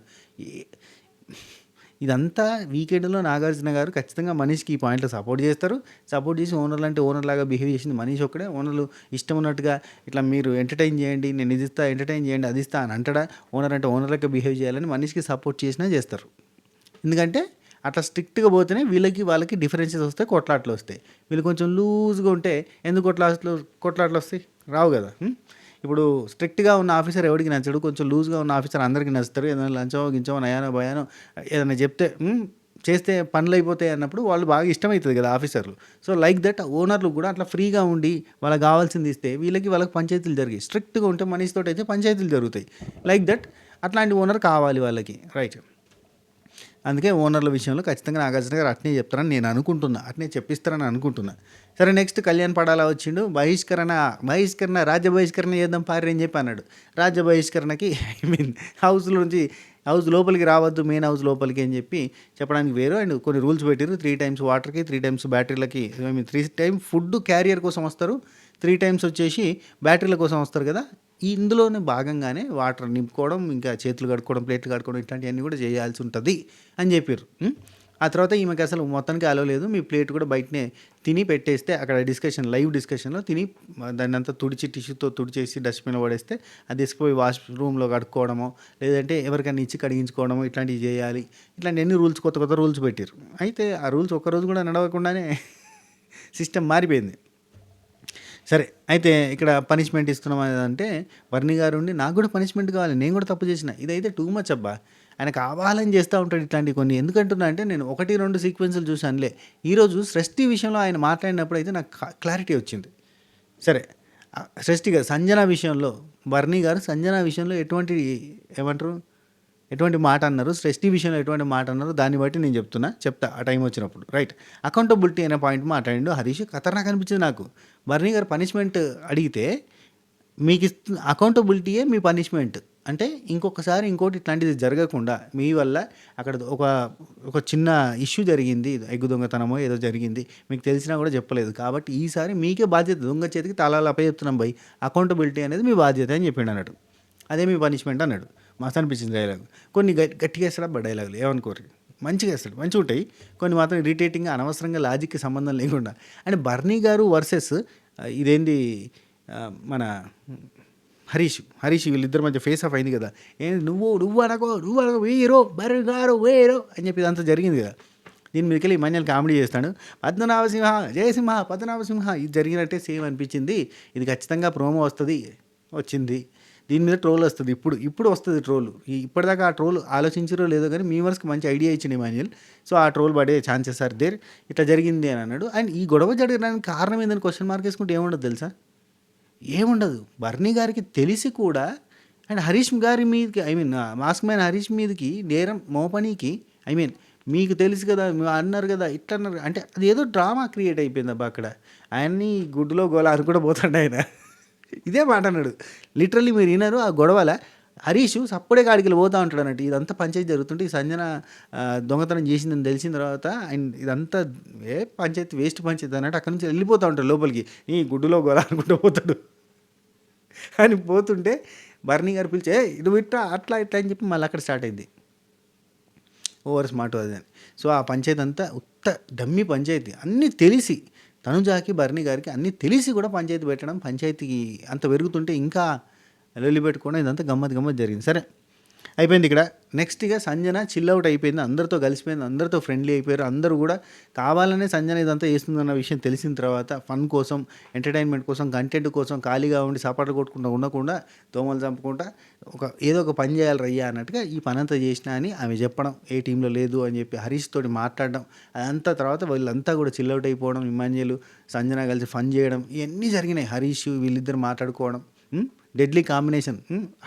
ఇదంతా వీకెండ్లో నాగార్జున గారు ఖచ్చితంగా మనీష్కి ఈ పాయింట్లో సపోర్ట్ చేస్తారు. సపోర్ట్ చేసి ఓనర్లు అంటే ఓనర్ లాగా బిహేవ్ చేసింది మనీష్ ఒక్కడే. ఓనర్లు ఇష్టం ఉన్నట్టుగా ఇట్లా మీరు ఎంటర్టైన్ చేయండి, నేను ఇది ఇస్తా, ఎంటర్టైన్ చేయండి, అది ఇస్తా అని అంటాడా. ఓనర్ అంటే ఓనర్లకి బిహేవ్ చేయాలని మనీష్కి సపోర్ట్ చేసినా చేస్తారు. ఎందుకంటే అట్లా స్ట్రిక్ట్గా పోతేనే వీళ్ళకి వాళ్ళకి డిఫరెన్సెస్ వస్తాయి, కొట్లాట్లు వస్తాయి. వీళ్ళు కొంచెం లూజ్గా ఉంటే ఎందుకు కొట్లాట్లు వస్తాయి? రావు కదా. ఇప్పుడు స్ట్రిక్ట్గా ఉన్న ఆఫీసర్ ఎవరికి నచ్చడు, కొంచెం లూజ్గా ఉన్న ఆఫీసర్ అందరికీ నచ్చుతారు. ఏదైనా లంచమో గించమో నయానో భయానో ఏదైనా చెప్తే చేస్తే పనులు అయిపోతాయి అన్నప్పుడు వాళ్ళు బాగా ఇష్టమవుతుంది కదా ఆఫీసర్లు. సో లైక్ దట్ ఓనర్లు కూడా అట్లా ఫ్రీగా ఉండి వాళ్ళకి కావాల్సింది ఇస్తే వాళ్ళకి పంచాయతీలు జరిగాయి. స్ట్రిక్ట్గా ఉంటే మనీష్తో అయితే పంచాయతీలు జరుగుతాయి. లైక్ దట్ అట్లాంటి ఓనర్ కావాలి వాళ్ళకి, రైట్. అందుకే ఓనర్ల విషయంలో ఖచ్చితంగా నాగార్జున గారు అట్నే చెప్తారని నేను అనుకుంటున్నా, అట్నే చెప్పిస్తారని అనుకుంటున్నా. సరే, నెక్స్ట్ కళ్యాణ్ పడాలా వచ్చిండు. బహిష్కరణ రాజ్య బహిష్కరణ చేద్దాం పారి అని చెప్పి అన్నాడు. రాజ్య బహిష్కరణకి హౌస్ లోపలికి రావద్దు, మెయిన్ హౌస్ లోపలికి అని చెప్పి చెప్పడానికి వేరు. అండ్ కొన్ని రూల్స్ పెట్టారు. 3 times వాటర్కి, 3 times బ్యాటరీలకి, 3 times ఫుడ్ క్యారియర్ కోసం వస్తారు, 3 times వచ్చేసి బ్యాటరీల కోసం వస్తారు కదా. ఇందులోనే భాగంగానే వాటర్ నింపుకోవడం, ఇంకా చేతులు కడుక్కోవడం, ప్లేట్లు కడుక్కోవడం, ఇట్లాంటివన్నీ కూడా చేయాల్సి ఉంటుంది అని చెప్పారు. ఆ తర్వాత ఈమెకి అసలు మొత్తానికి అలో లేదు, మీ ప్లేట్ కూడా బయటనే తిని పెట్టేస్తే అక్కడ లైవ్ డిస్కషన్లో తిని దాన్ని అంతా టిష్యూతో తుడిచేసి డస్ట్బిన్లో పడేస్తే అది తీసుకుపోయి వాష్రూమ్లో కడుక్కోవడమో లేదంటే ఎవరికైనా ఇచ్చి కడిగించుకోవడమో ఇట్లాంటివి చేయాలి. ఇట్లాంటి ఎన్ని కొత్త రూల్స్ పెట్టారు. అయితే ఆ రూల్స్ ఒక్కరోజు కూడా నడవకుండానే సిస్టమ్ మారిపోయింది. సరే, అయితే ఇక్కడ పనిష్మెంట్ ఇస్తున్నాం అంటే వర్ణి గారు ఉండి నాకు కూడా పనిష్మెంట్ కావాలి, నేను కూడా తప్పు చేసిన, ఇదైతే టూ మచ్ అబ్బా. ఆయన కావాలని చేస్తూ ఉంటాడు ఇట్లాంటివి కొన్ని. ఎందుకంటున్నా అంటే నేను 1-2 సీక్వెన్సులు చూశానులే. ఈరోజు సృష్టి విషయంలో ఆయన మాట్లాడినప్పుడు అయితే నాకు క్లారిటీ వచ్చింది. సరే, సృష్టిగా సంజన విషయంలో వర్ణి గారు సంజన విషయంలో ఎటువంటి మాట అన్నారు, సృష్టి విషయంలో ఎటువంటి మాట అన్నారు, దాన్ని బట్టి నేను చెప్తా ఆ టైం వచ్చినప్పుడు, రైట్. అకౌంటబిలిటీ అనే పాయింట్ మాట్లాడిండు హరీష్. ఖతర్నాక్ అనిపించింది నాకు. వర్ణి గారు పనిష్మెంట్ అడిగితే మీకు అకౌంటబిలిటీయే మీ పనిష్మెంట్. అంటే ఇంకొకసారి ఇంకోటి ఇట్లాంటిది జరగకుండా మీ వల్ల అక్కడ ఒక చిన్న ఇష్యూ జరిగింది, ఎగ్గు దొంగతనమో ఏదో జరిగింది, మీకు తెలిసినా కూడా చెప్పలేదు, కాబట్టి ఈసారి మీకే బాధ్యత, దొంగ చేతికి తాళాలు అప్పచెప్తున్నాం బై, అకౌంటబిలిటీ అనేది మీ బాధ్యత అని చెప్పిండు అన్నాడు. అదే మీ పనిష్మెంట్ అన్నాడు. మస్తు అనిపించింది డైలాగ్. కొన్ని గట్టిగా వేస్తాడు అబ్బా డైలాగులు, ఏమనుకోరు, మంచిగా వేస్తాడు, మంచిగా ఉంటాయి. కొన్ని మాత్రం ఇరిటేటింగ్గా అనవసరంగా లాజిక్కి సంబంధం లేకుండా. అండ్ బర్నీ గారు వర్సెస్ ఇదేంది మన హరీష్ వీళ్ళిద్దరి మధ్య ఫేస్ ఆఫ్ అయింది కదా. నువ్వు అనకో వేయరో బర్గారు వేయరో అని చెప్పి ఇదంతా జరిగింది కదా. దీని మీదకెళ్ళి మన్యాలు కామెడీ చేస్తాడు. పద్మనాభసింహ జయసింహ పద్మనాభసింహ, ఇది జరిగినట్టే సేమ్ అనిపించింది. ఇది ఖచ్చితంగా ప్రోమో వచ్చింది, దీని మీద ట్రోల్ వస్తుంది. ఇప్పుడు వస్తుంది ట్రోల్. ఇప్పటిదాకా ఆ ట్రోల్ ఆలోచించారో లేదో కానీ మీ వర్స్కి మంచి ఐడియా ఇచ్చింది ఇమాన్యుయల్. సో ఆ ట్రోల్ పడే ఛాన్సెస్ ఆర్ దేర్. ఇట్లా జరిగింది అని అన్నాడు. అండ్ ఈ గొడవ జరగడానికి కారణం ఏందని క్వశ్చన్ మార్క్ వేసుకుంటే ఏముండదు తెలుసా, ఏముండదు. బర్నీ గారికి తెలిసి కూడా అండ్ హరీష్ గారి మీదకి మాస్క్ మ్యాన్ హరీష్ మీదకి నేరం మోపనీకి మీకు తెలుసు కదా, అన్నారు కదా, ఇట్లా అన్నారు అంటే అది ఏదో డ్రామా క్రియేట్ అయిపోయింది అబ్బా అక్కడ. ఆయన్ని గుడ్డులో గోల అని కూడా పోతాడు ఆయన. ఇదే మాట అన్నాడు లిటరల్లీ. మీరు విన్నారు ఆ గొడవల హరీష్ సప్పుడే కాడికి పోతూ ఉంటాడు అన్నట్టు. ఇదంతా పంచాయతీ జరుగుతుంటే ఈ సంజన దొంగతనం చేసిందని తెలిసిన తర్వాత ఆయన ఇదంతా పంచాయతీ వేస్ట్ పంచాయతీ అన్నట్టు అక్కడి నుంచి వెళ్ళిపోతూ ఉంటాడు లోపలికి. ఈ గుడ్డులో గోల అనుకుంటూ పోతాడు అని పోతుంటే బర్నీ గారు పిలిచే ఇది ఇట్లా అట్లా ఇట్లా అని చెప్పి మళ్ళీ అక్కడ స్టార్ట్ అయింది ఓవర్ స్మార్ట్ అది అని. సో ఆ పంచాయతీ అంతా డమ్మీ పంచాయతీ, అన్నీ తెలిసి తనుజాకి బర్నీ గారికి అన్నీ తెలిసి కూడా పంచాయతీ పెట్టడం, పంచాయతీకి అంత పెరుగుతుంటే ఇంకా లొల్లి పెట్టుకోవడం, ఇదంతా గమ్మత్ జరిగింది. సరే, అయిపోయింది ఇక్కడ. నెక్స్ట్ ఇక సంజన చిల్అవుట్ అయిపోయింది, అందరితో కలిసిపోయింది, అందరితో ఫ్రెండ్లీ అయిపోయారు. అందరూ కూడా కావాలనే సంజన ఇదంతా చేస్తుందన్న విషయం తెలిసిన తర్వాత ఫన్ కోసం, ఎంటర్టైన్మెంట్ కోసం, కంటెంట్ కోసం ఖాళీగా ఉండి సపాట్లు కొట్టుకుంటూ ఉండకుండా, దోమలు చంపుకుంటా ఏదో ఒక పని చేయాలి రయ్యా అన్నట్టుగా ఈ పని అంతా చేసినా అని ఆమె చెప్పడం, ఏ టీంలో లేదు అని చెప్పి హరీష్ తోటి మాట్లాడడం, అదంతా తర్వాత వీళ్ళంతా కూడా చిల్అవుట్ అయిపోవడం, ఇమాన్యుయల్ సంజన కలిసి ఫన్ చేయడం, ఇవన్నీ జరిగినాయి. హరీష్ వీళ్ళిద్దరు మాట్లాడుకోవడం, డెడ్లీ కాంబినేషన్.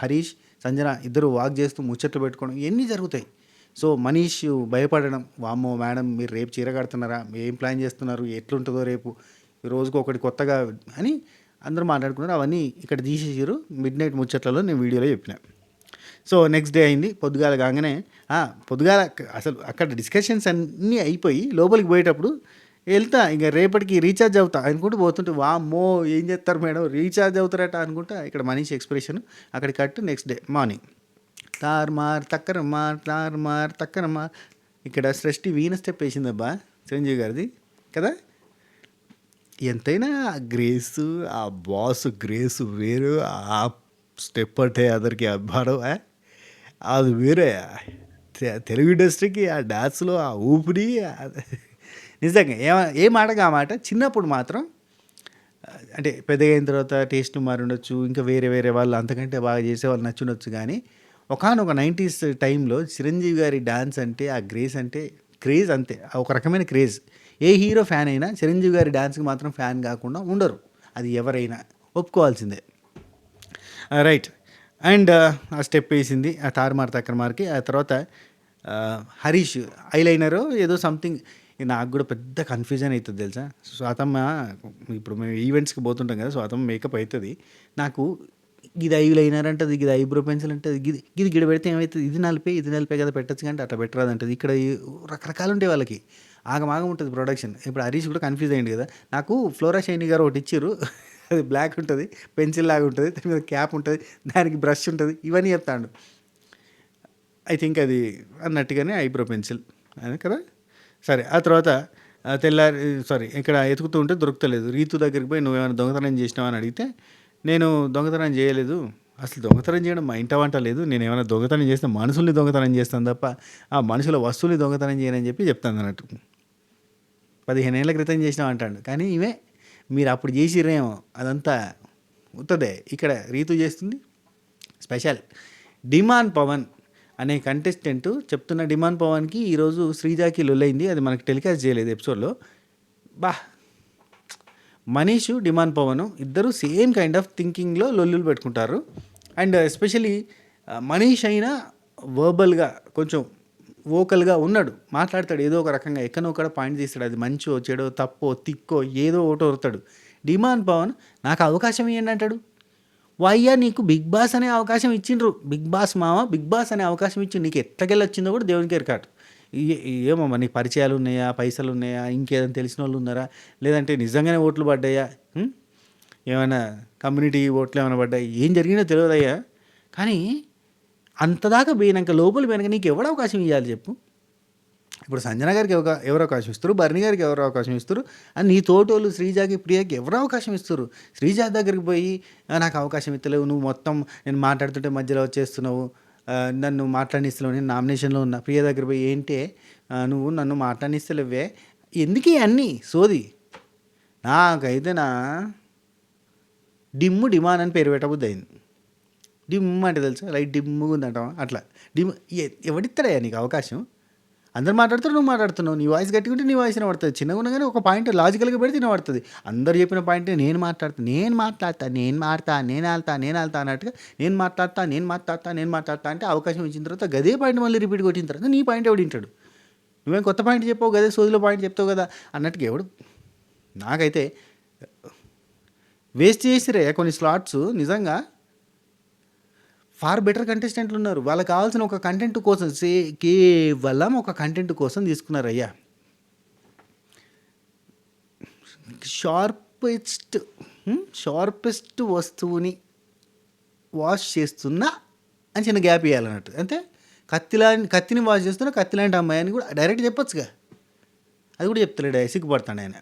హరీష్ సంజన ఇద్దరు వాక్ చేస్తూ ముచ్చట్లు పెట్టుకోవడం ఇవన్నీ జరుగుతాయి. సో మనీష్ భయపడడం, వామ్మో మేడం మీరు రేపు చీర కడుతున్నారా, ఏం ప్లాన్ చేస్తున్నారు, ఎట్లుంటుందో రేపు, ఈ రోజుకు ఒకటి కొత్తగా అని అందరూ మాట్లాడుకున్నారు. అవన్నీ ఇక్కడ తీసేసారు మిడ్ నైట్ ముచ్చట్లలో నేను వీడియోలో చెప్పిన. సో నెక్స్ట్ డే అయింది, పొద్దుగాల కాగానే పొద్దుగాల అసలు అక్కడ డిస్కషన్స్ అన్నీ అయిపోయి లోపలికి పోయేటప్పుడు వెళ్తా ఇక రేపటికి రీఛార్జ్ అవుతా అనుకుంటూ పోతుంటే వామ్మో ఏం చేస్తారు మేడం రీఛార్జ్ అవుతారట అనుకుంటా. ఇక్కడ మనీష్ ఎక్స్ప్రెషన్ అక్కడి కట్టు. నెక్స్ట్ డే మార్నింగ్ తార్మార్ తక్కరమార్ తార్మార్ తక్కరమార్. ఇక్కడ సృష్టి వీణ స్టెప్ వేసిందబ్బా చిరంజీవి గారిది కదా. ఎంతైనా ఆ గ్రేసు, ఆ బాస్ గ్రేసు వేరు, ఆ స్టెప్ అంటే అదరికి అబ్బాడో అది వేరే. తెలుగు ఇండస్ట్రీకి ఆ డాన్స్లో ఆ ఊపిరి నిజంగా ఏ మాటగా ఆ మాట. చిన్నప్పుడు మాత్రం అంటే పెద్దగా అయిన తర్వాత టేస్ట్ మారి ఉండొచ్చు, ఇంకా వేరే వేరే వాళ్ళు అంతకంటే బాగా చేసేవాళ్ళు నచ్చుండొచ్చు. కానీ ఒకానొక 90s టైంలో చిరంజీవి గారి డాన్స్ అంటే ఆ గ్రేస్ అంటే క్రేజ్ అంతే, ఒక రకమైన క్రేజ్. ఏ హీరో ఫ్యాన్ అయినా చిరంజీవి గారి డాన్స్కి మాత్రం ఫ్యాన్ కాకుండా ఉండరు, అది ఎవరైనా ఒప్పుకోవాల్సిందే. రైట్. అండ్ ఆ స్టెప్ వేసింది ఆ తారుమార్ తక్కరమార్కి. ఆ తర్వాత హరీష్ ఐలైనరు ఏదో సంథింగ్, నాకు కూడా పెద్ద కన్ఫ్యూజన్ అవుతుంది తెలుసా. స్వాతమ్మ ఇప్పుడు మేము ఈవెంట్స్కి పోతుంటాం కదా, స్వాతమ్మ మేకప్ అవుతుంది. నాకు ఇది ఐలైనర్ అంటది, ఇది ఐబ్రో పెన్సిల్ అంటది, ఇది గిడ పెడితే ఏమవుతుంది, ఇది నలిపే కదా పెట్టచ్చు, కానీ అట్లా పెట్టరాదు అంటది. ఇక్కడ రకరకాలు ఉంటాయి వాళ్ళకి, ఆగమాగం ఉంటుంది ప్రొడక్షన్. ఇప్పుడు హరీష్ కూడా కన్ఫ్యూజ్ అయ్యింది కదా. నాకు ఫ్లోరా షైనీ గారు ఒకటి ఇచ్చారు, అది బ్లాక్ ఉంటుంది, పెన్సిల్ లాగా ఉంటుంది, దాని మీద క్యాప్ ఉంటుంది, దానికి బ్రష్ ఉంటుంది, ఇవన్నీ చెప్తాడు. ఐ థింక్ అది అన్నట్టుగానే ఐబ్రో పెన్సిల్ అని కదా. సరే ఆ తర్వాత ఇక్కడ ఎతుకుతూ ఉంటే దొరుకుతలేదు. రీతు దగ్గరికి పోయి నువ్వేమైనా దొంగతనం చేసినావు అని అడిగితే, నేను దొంగతనం చేయలేదు, అసలు దొంగతనం చేయడం మా ఇంట వంట లేదు, నేను ఏమైనా దొంగతనం చేస్తే మనుషుల్ని దొంగతనం చేస్తాను తప్ప ఆ మనుషుల వస్తువుల్ని దొంగతనం చేయనని చెప్పి చెప్తాను అన్నట్టు. 15 ఏళ్ల క్రితం చేసినావు అంటాడు. కానీ ఇవే మీరు అప్పుడు చేసిరేమో, అదంతా ఉత్తదే. ఇక్కడ రీతు చేస్తుంది స్పెషల్. డిమాండ్ పవన్ అనే కంటెస్టెంట్ చెప్తున్న డిమాండ్ పవన్కి ఈరోజు శ్రీజాకి లొల్లైంది, అది మనకి టెలికాస్ట్ చేయలేదు ఎపిసోడ్లో. మనీష్ డిమాండ్ పవన్ ఇద్దరు సేమ్ కైండ్ ఆఫ్ థింకింగ్లో లొల్లులు పెట్టుకుంటారు. అండ్ ఎస్పెషలీ మనీష్ అయినా వర్బల్గా కొంచెం వోకల్గా ఉన్నాడు, మాట్లాడతాడు ఏదో ఒక రకంగా, ఎక్కడో ఒక పాయింట్ తీస్తాడు, అది మంచో చెడో తప్పో తిక్కో ఏదో ఒకటో వరుతాడు. డిమాండ్ పవన్ నాకు అవకాశం ఇవ్వండి అంటాడు. వయ్యా నీకు బిగ్ బాస్ అనే అవకాశం ఇచ్చిండ్రు, బిగ్ బాస్ మామ బిగ్ బాస్ అనే అవకాశం ఇచ్చి నీకు ఎట్టకెళ్ళొచ్చిందో కూడా దేవునికి ఎరకాటు. ఏమమ్మా నీకు పరిచయాలు ఉన్నాయా, పైసలు ఉన్నాయా, ఇంకేదైనా తెలిసిన వాళ్ళు ఉన్నారా, లేదంటే నిజంగానే ఓట్లు పడ్డాయా, ఏమైనా కమ్యూనిటీ ఓట్లు ఏమైనా పడ్డాయి, ఏం జరిగిందో తెలియదయ్యా. కానీ అంతదాకా పోయినాక లోపల పోయినాక నీకు ఎవరు అవకాశం ఇవ్వాలి చెప్పు. ఇప్పుడు సంజన గారికి ఎవరు అవకాశం ఇస్తారు, భరణి గారికి ఎవరు అవకాశం ఇస్తారు, అని నీ తోటోళ్ళు శ్రీజాకి ప్రియకి ఎవరు అవకాశం ఇస్తారు. శ్రీజా దగ్గరికి పోయి నాకు అవకాశం ఇస్తలేవు, నువ్వు మొత్తం నేను మాట్లాడుతుంటే మధ్యలో వచ్చేస్తున్నావు, నన్ను మాట్లాడిస్తలేవు, నేను నామినేషన్లో ఉన్నా. ప్రియ దగ్గర పోయి ఏంటే నువ్వు నన్ను మాట్లాడిస్తలేవే, ఎందుకు అన్నీ సోది. నాకైతే డిమాన్ అని పేరు పెట్టబుద్ది అయింది. డిమ్ అంటే తెలుసా, లైట్ డిమ్ముగా ఉందంటావా అట్లా. ఎవడిస్తాడయ్యా నీకు అవకాశం? అందరు మాట్లాడుతారు, నువ్వు మాట్లాడుతున్నావు, నీ వాయిస్ గట్టిగా ఉంటే నీ వాయిస్ వినబడుతుంది, చిన్నగా ఉండగానే ఒక పాయింట్ లాజికల్గా పెడితే వినబడుతుంది. అందరు చెప్పిన పాయింట్ నేను మాట్లాడతా అన్నట్టుగా నేను మాట్లాడతా అంటే అవకాశం ఇచ్చిన తర్వాత గదే పాయింట్ మళ్ళీ రిపీట్ కొట్టిన తర్వాత నీ పాయింట్ ఎవడు వింటాడు? నువ్వేం కొత్త పాయింట్ చెప్పావు, గదే సోదిలో పాయింట్ చెప్తావు కదా అన్నట్టుగా ఎవడు. నాకైతే వేస్ట్ చేసిరే కొన్ని స్లాట్స్. నిజంగా ఫార్ బెటర్ కంటెస్టెంట్లు ఉన్నారు, వాళ్ళకి కావాల్సిన ఒక కంటెంట్ కోసం కేవలం ఒక కంటెంట్ కోసం తీసుకున్నారు. అయ్యా షార్పెస్ట్ వస్తువుని వాష్ చేస్తున్నా అని చిన్న గ్యాప్ ఇవ్వాలన్నట్టు. అంటే కత్తిని వాష్ చేస్తున్నా కత్తి లాంటి అమ్మాయి అని కూడా డైరెక్ట్ చెప్పొచ్చుగా, అది కూడా చెప్తలేడు, సిగ్గుపడతాడు ఆయన.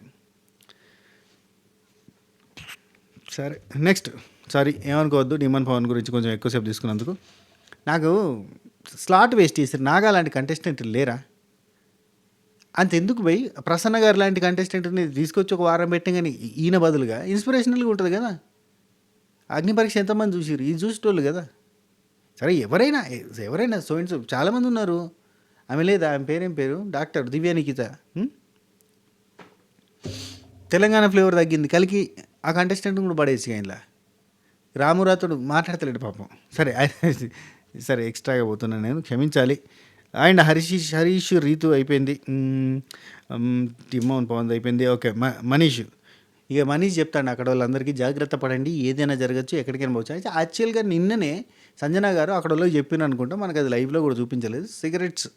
సరే నెక్స్ట్, సారీ ఏమనుకోవద్దు, డిమాండ్ పవన్ గురించి కొంచెం ఎక్కువసేపు తీసుకున్నందుకు. నాకు స్లాట్ వేస్ట్ చేశారు. నాగా లాంటి కంటెస్టెంట్ లేరా? అంతెందుకు పోయి ప్రసన్న గారు లాంటి కంటెస్టెంట్ని తీసుకొచ్చి ఒక వారం పెట్టిన కానీ ఈయన బదులుగా ఇన్స్పిరేషనల్గా ఉంటుంది కదా. అగ్ని పరీక్ష ఎంతమంది చూసిరు, ఇది చూసేటోళ్ళు కదా. సరే ఎవరైనా సో చాలామంది ఉన్నారు. ఆమె లేదా, ఆమె పేరేం పేరు, డాక్టర్ దివ్య నిఖిత, తెలంగాణ ఫ్లేవర్ తగ్గింది కలికి ఆ కంటెస్టెంట్ కూడా పడేసి ఇలా రామురాతుడు మాట్లాడతలేడు పాపం. సరే సరే ఎక్స్ట్రాగా పోతున్నాను నేను, క్షమించాలి. అండ్ హరీష్ రీతు అయిపోయింది. తిమ్మోన్ పవన్ అయిపోయింది. ఓకే, మనీష్. ఇక మనీష్ చెప్తాడు అక్కడ వాళ్ళందరికీ జాగ్రత్త పడండి, ఏదైనా జరగచ్చు, ఎక్కడికైనా పోవచ్చు. అయితే యాక్చువల్గా నిన్ననే సంజన గారు అక్కడ వాళ్ళకి చెప్పిన అనుకుంటా, మనకు అది లైవ్లో కూడా చూపించలేదు. సిగరెట్స్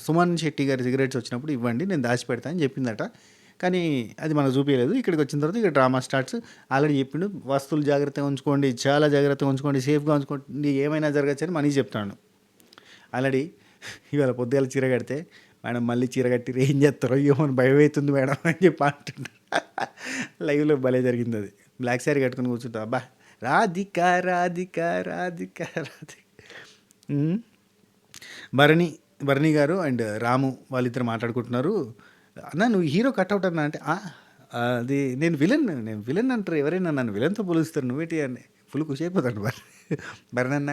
సుమన్ శెట్టి గారి సిగరెట్స్ వచ్చినప్పుడు ఇవ్వండి, నేను దాచిపెడతా అని చెప్పిందట. కానీ అది మనకు చూపించలేదు. ఇక్కడికి వచ్చిన తర్వాత ఇక్కడ డ్రామా స్టార్ట్స్. ఆల్రెడీ చెప్పిండు, వస్తువులు జాగ్రత్తగా ఉంచుకోండి, చాలా జాగ్రత్తగా ఉంచుకోండి, సేఫ్గా ఉంచుకోండి, ఏమైనా జరగచ్చు అని మనీష్ చెప్తాను. ఆల్రెడీ ఇవాళ పొద్దుగాల చీర కడితే, మేడం మళ్ళీ చీర కట్టి ఏం చేస్తారో ఏమని భయం అవుతుంది మేడం అని చెప్పి అంటుంటా. లైవ్లో భలే జరిగింది అది. బ్లాక్ శారీ కట్టుకుని కూర్చుంటా, అబ్బా రాధిక రాధిక రాధిక రాధిక. భరణి గారు అండ్ రాము వాళ్ళిద్దరు మాట్లాడుకుంటున్నారు. అన్న నువ్వు హీరో కట్అవుట్ అన్నా అంటే, అది నేను విలన్ అంటారు, ఎవరైనా నన్ను విలన్తో పోలుస్తారు, నువ్వేటి అని ఫుల్ ఖుషి అయిపోతాడు భరణి అన్న.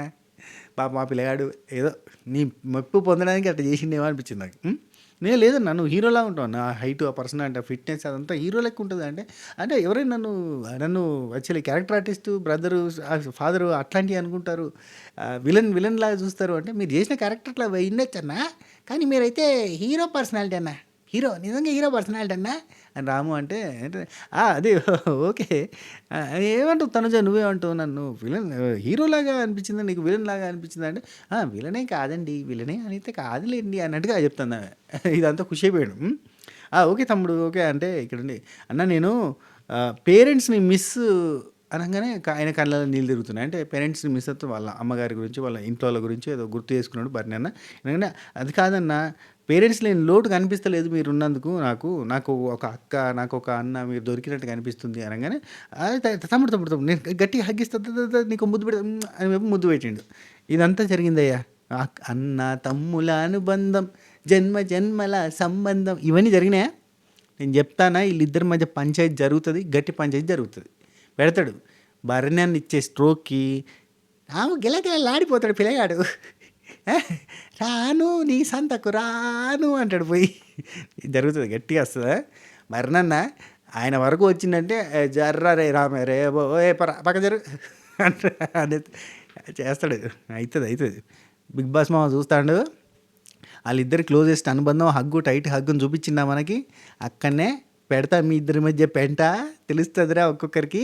పాప మా పిల్లగాడు ఏదో నీ మెప్పు పొందడానికి అట్లా చేసిండేమో అనిపించింది నాకు. నేను లేదన్నా నువ్వు హీరోలా ఉంటావు, నా హైట్, ఆ పర్సనాలిటీ, ఆ ఫిట్నెస్ అదంతా హీరో లెక్క ఉంటుంది అంటే ఎవరైనా నన్ను actually character artist, brother, father అట్లాంటివి అనుకుంటారు, విలన్ లాగా చూస్తారు. అంటే మీరు చేసిన క్యారెక్టర్లో ఉండొచ్చు అన్నా, కానీ మీరైతే హీరో పర్సనాలిటీ అన్నా, నిజంగా హీరో పర్సనాలిటీ అన్నా అని రాము అంటే అదే ఓకే. ఏమంటావు తనుజ, నువ్వేమంటావు, నన్ను హీరోలాగా అనిపించిందా నీకు, విలన్ లాగా అనిపించిందా అంటే, విలనే కాదండి, విలనే అయితే కాదులేండి అన్నట్టుగా చెప్తాను. ఇదంతా ఖుషి అయిపోయాడు. ఓకే తమ్ముడు, ఓకే అంటే ఇక్కడండి అన్న నేను పేరెంట్స్ని మిస్ అనగానే ఆయన కళ్ళలో నీళ్ళు తిరుగుతున్నాయి. అంటే పేరెంట్స్ని మిస్ అవుతూ వాళ్ళ అమ్మగారి గురించి, వాళ్ళ ఇంట్లో వాళ్ళ గురించి ఏదో గుర్తు చేసుకున్నాడు భరణి అన్న. ఎందుకంటే అది కాదన్న, పేరెంట్స్ లేని లోటు కనిపిస్తలేదు మీరు ఉన్నందుకు, నాకు ఒక అక్క, నాకు ఒక అన్న, మీరు దొరికినట్టు కనిపిస్తుంది అనగానే, తమ్ముడు నేను గట్టిగా హగ్గిస్తా, నీకు ముద్దు పెడతా అని ముద్దు పెట్టిండు. ఇదంతా జరిగిందయ్యా. అన్న తమ్ముల అనుబంధం, జన్మల సంబంధం, ఇవన్నీ జరిగినాయా? నేను చెప్తానా, వీళ్ళిద్దరి మధ్య పంచాయతీ జరుగుతుంది, గట్టి పంచాయతీ జరుగుతుంది. పెడతాడు భరణ్యాన్ని ఇచ్చే స్ట్రోక్కి గిలగిలాడిపోతాడు పిల్లగాడు. రాను నీ సంతకు రాను అంటాడు పోయి. జరుగుతుంది, గట్టిగా వస్తుందా భరణన్న. ఆయన వరకు వచ్చిందంటే జర్రా రే రామే రే బో ఏ పక్క జరు అంటే చేస్తాడు. అవుతుంది. బిగ్ బాస్ మామ చూస్తాడు, వాళ్ళిద్దరి క్లోజెస్ట్ అనుబంధం, టైట్ హగ్గుని చూపించిందా మనకి. అక్కడనే పెడతా మీ ఇద్దరి మధ్య పెంట, తెలుస్తుందిరా ఒక్కొక్కరికి,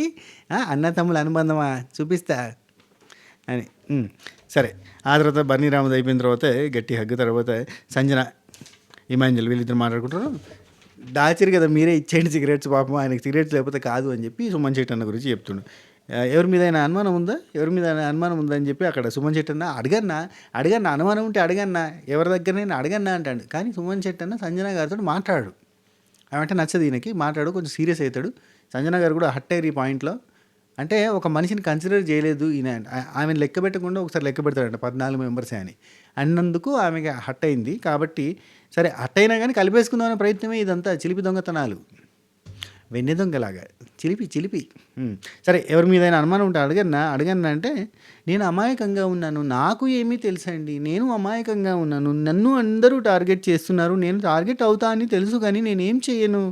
అన్న తమ్ముల అనుబంధమా చూపిస్తా అని. సరే, ఆ తర్వాత బన్నీ రామది అయిపోయిన తర్వాత గట్టి హగ్గు తర్వాత సంజన, ఇమాంజల్ వీళ్ళిద్దరు మాట్లాడుకుంటారు. దాచిరు కదా మీరే ఇచ్చేయండి సిగరెట్స్, పాపం ఆయనకి సిగరెట్స్ లేకపోతే కాదు అని చెప్పి సుమన్ శెట్టి అన్న గురించి చెప్తుండు. ఎవరి మీద అనుమానం ఉందా అని చెప్పి అక్కడ సుమన్ శెట్టి అన్న అడగన్నా అనుమానం ఉంటే అడగన్నా, ఎవరి దగ్గరనైనా అడగన్నా అంటాడు. కానీ సుమన్ శెట్టి అన్న సంజన గారితో మాట్లాడు, ఏమంటే నచ్చదు ఈయనకి, మాట్లాడు, కొంచెం సీరియస్ అవుతాడు. సంజన గారు కూడా హట్ అయ్యారు ఈ పాయింట్లో. అంటే ఒక మనిషిని కన్సిడర్ చేయలేదు ఈయన, ఆమెను లెక్క పెట్టకుండా ఒకసారి లెక్క పెడతాడంట 14 మెంబర్సే అని అన్నందుకు ఆమెకి హట్ అయింది. కాబట్టి సరే హట్ అయినా కానీ కలిపేసుకుందామనే ప్రయత్నమే ఇదంతా, చిలిపి దొంగతనాలు, వెన్నె దొంగలాగా చిలిపి. సరే, ఎవరి మీద అనుమానం ఉంటే అడగన్నా అంటే, నేను అమాయకంగా ఉన్నాను, నాకు ఏమీ తెలుసండి, నేను అమాయకంగా ఉన్నాను, నన్ను అందరూ టార్గెట్ చేస్తున్నారు, నేను టార్గెట్ అవుతా అని తెలుసు కానీ నేనేం చేయను,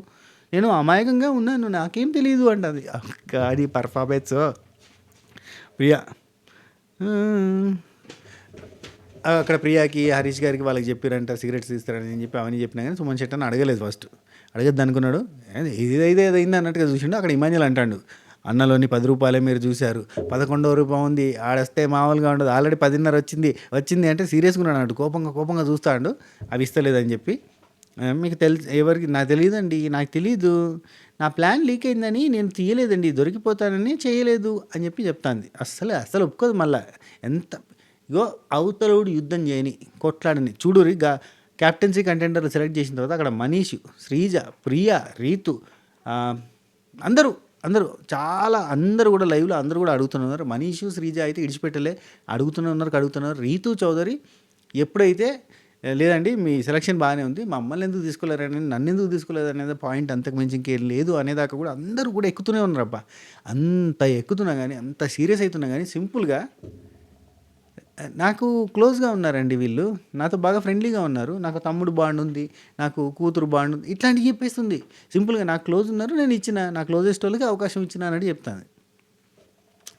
నేను అమాయకంగా ఉన్నాను, నాకేం తెలియదు అంటది. అది పర్ఫార్మెన్స్. ప్రియా అక్కడ ప్రియాకి, హరీష్ గారికి వాళ్ళకి చెప్పారంట సిగరెట్స్ తీస్తారని చెప్పి అవన్నీ చెప్పినా కానీ సుమన్ శెట్టి అని అడగలేదు. ఫస్ట్ అడగద్దు అనుకున్నాడు, ఏదైతే అయింది అన్నట్టుగా చూసిండు. అక్కడ ఇమాన్యుల్ అంటాడు, అన్నలోని 10 రూపాయలే మీరు చూశారు, 11వ రూపాయి ఉంది, ఆడొస్తే మామూలుగా ఉండదు, ఆల్రెడీ 10:30 వచ్చింది అంటే సీరియస్గా ఉన్నాడు అన్నట్టు, కోపంగా చూస్తాడు, అవి ఇస్తలేదని చెప్పి. మీకు ఎవరికి నాకు తెలియదండి, నాకు తెలీదు, నా ప్లాన్ లీక్ అయిందని నేను తీయలేదండి, దొరికిపోతానని చేయలేదు అని చెప్పి చెప్తాంది. అస్సలు ఒప్పుకోదు. మళ్ళీ ఎంత అవతలోడు యుద్ధం చేయని, కొట్లాడని చూడురి. క్యాప్టెన్సీ కంటెండర్లు సెలెక్ట్ చేసిన తర్వాత అక్కడ మనీష్, శ్రీజ, ప్రియా, రీతు, అందరూ అందరూ కూడా లైవ్లో అందరూ కూడా అడుగుతున్నారు. మనీష్, శ్రీజ అయితే ఇడిచిపెట్టలే, అడుగుతున్నారు. రీతు చౌదరి ఎప్పుడైతే లేదండి మీ సెలక్షన్ బాగానే ఉంది, మమ్మల్ని ఎందుకు తీసుకోలేరని, నన్ను ఎందుకు తీసుకోలేదు అనేది పాయింట్, అంతకు మించి ఇంకేం లేదు అనేదాకా కూడా అందరూ కూడా ఎక్కుతూనే ఉన్నారు. అబ్బా అంత ఎక్కుతున్నా కానీ, అంత సీరియస్ అవుతున్నా కానీ, సింపుల్గా నాకు క్లోజ్గా ఉన్నారండి వీళ్ళు, నాతో బాగా ఫ్రెండ్లీగా ఉన్నారు, నాకు తమ్ముడు బాండ్ ఉంది, నాకు కూతురు బాండ్ ఉంది, ఇట్లాంటివి చెప్పేస్తుంది. సింపుల్గా నాకు క్లోజ్ ఉన్నారు, నేను నా క్లోజెస్ట్ వాళ్ళకి అవకాశం ఇచ్చినా అని చెప్తాను.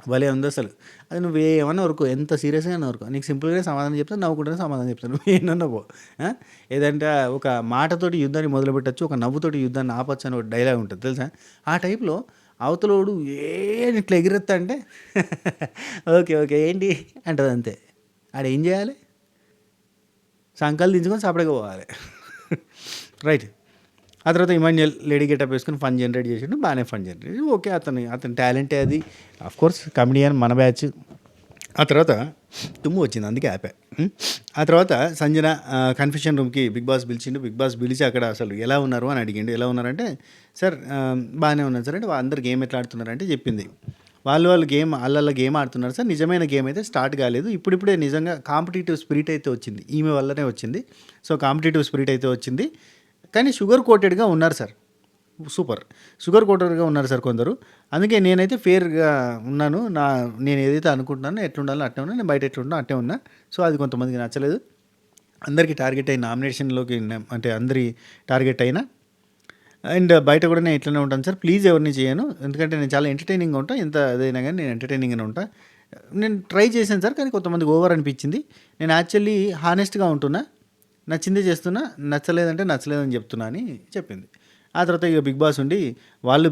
భలే ఉంది అసలు. అది నువ్వేమన్నా ఊరుకో, ఎంత సీరియస్‌గా అయినా ఊరుకో. నీకు సింపుల్‌గా సమాధానం చెప్తా, నవ్వుకుంటూనే సమాధానం చెప్తాను. నువ్వేనన్నా పో. ఆ! ఏదంటే ఒక మాటతోటి యుద్ధాన్ని మొదలుపెట్టొచ్చు, ఒక నవ్వుతోటి యుద్ధాన్ని ఆపొచ్చు అని ఒక డైలాగ్ ఉంటది తెలుసా? ఆ టైప్‌లో అవతలోడు ఇట్లా ఎగిరెత్తా అంటే ఓకే. ఓకే. ఏంటి అంటదంతే. ఆడేం జేయాలి? సంకలు దించుకొని సపరేట్‌గా పోవాలి. రైట్. ఆ తర్వాత ఇమాన్యుయల్ లేడీ గెటప్ వేసుకొని ఫన్ జనరేట్ చేసిండు. బాగానే ఫన్ జనరేట్ ఓకే. అతని టాలెంటే అది. ఆఫ్‌కోర్స్ కమెడియన్ మన బ్యాచ్. ఆ తర్వాత తుమ్ము వచ్చింది అందుకే ఆపా. ఆ తర్వాత సంజన కన్ఫెషన్ రూమ్కి బిగ్ బాస్ పిలిచిండు. బిగ్ బాస్ పిలిచి అక్కడ అసలు ఎలా ఉన్నారు అని అడిగిండు. ఎలా ఉన్నారంటే సార్ బాగానే ఉన్నాను సార్ అంటే అందరు గేమ్ ఎట్లా ఆడుతున్నారంటే చెప్పింది. వాళ్ళు గేమ్ ఆళ్ళ గేమ్ ఆడుతున్నారు సార్. నిజమైన గేమ్ అయితే స్టార్ట్ కాలేదు. ఇప్పుడిప్పుడే నిజంగా కాంపిటీటివ్ స్పిరిట్ అయితే వచ్చింది. ఈమె వల్లనే వచ్చింది. సో కాంపిటీటివ్ స్పిరిట్ అయితే వచ్చింది. కానీ షుగర్ కోటెడ్గా ఉన్నారు సార్. సూపర్. షుగర్ కోటెడ్గా ఉన్నారు సార్ కొందరు. అందుకే నేనైతే ఫెయిర్‌గా ఉన్నాను. నేను ఏదైతే అనుకుంటున్నానో ఎట్లుండాలో అట్టే ఉన్నా. నేను బయట ఎట్లుంటానో అట్టే ఉన్నా. సో అది కొంతమందికి నచ్చలేదు. అందరికీ టార్గెట్ అయిన నామినేషన్‌లోకి అంటే అందరి టార్గెట్ అయినా అండ్ బయట కూడా నేను ఇట్లనే ఉంటాను సార్. ప్లీజ్ ఎవరిని చేయను. ఎందుకంటే నేను చాలా ఎంటర్‌టైనింగ్‌గా ఉంటా. ఎంత అదైనా గానీ నేను ఎంటర్‌టైనింగ్‌గానే ఉంటా. నేను ట్రై చేశాను సార్. కానీ కొంతమందికి ఓవర్ అనిపించింది. నేను యాక్చువల్లీ హానెస్ట్‌గా ఉంటున్నా. నచ్చిందే చేస్తున్నా. నచ్చలేదంటే నచ్చలేదని చెప్తున్నా అని చెప్పింది. ఆ తర్వాత ఇక బిగ్ బాస్ ఉండి వాళ్ళు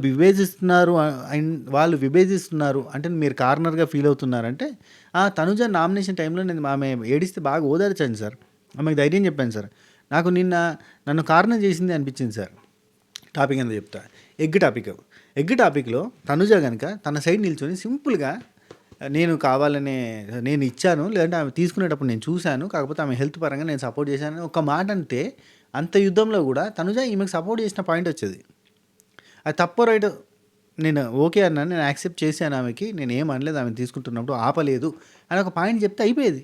విభేదిస్తున్నారు అంటే మీరు కార్నర్‌గా ఫీల్ అవుతున్నారంటే తనుజ నామినేషన్ టైంలో నేను ఆమె ఏడిస్తే బాగా ఓదార్చాను సార్. ఆమెకు ధైర్యం చెప్పాను సార్. నాకు నన్ను కార్నర్ చేసింది అనిపించింది సార్. టాపిక్ ఏందో చెప్తా. ఎగ్ టాపిక్‌లో తనుజ గనుక తన సైడ్ నిల్చొని సింపుల్‌గా నేను ఇచ్చాను. లేదంటే ఆమె తీసుకునేటప్పుడు నేను చూశాను. కాకపోతే ఆమె హెల్త్ పరంగా నేను సపోర్ట్ చేశాను ఒక మాట అంటే అంత యుద్ధంలో కూడా తనుజ ఈమెకు సపోర్ట్ చేసిన పాయింట్ వచ్చేది. అది తప్పో రైటో నేను ఓకే అన్నాను. నేను యాక్సెప్ట్ చేశాను ఆమెకి. నేనేం అనలేదు ఆమెను తీసుకుంటున్నప్పుడు ఆపలేదు అని ఒక పాయింట్ చెప్తే అయిపోయేది.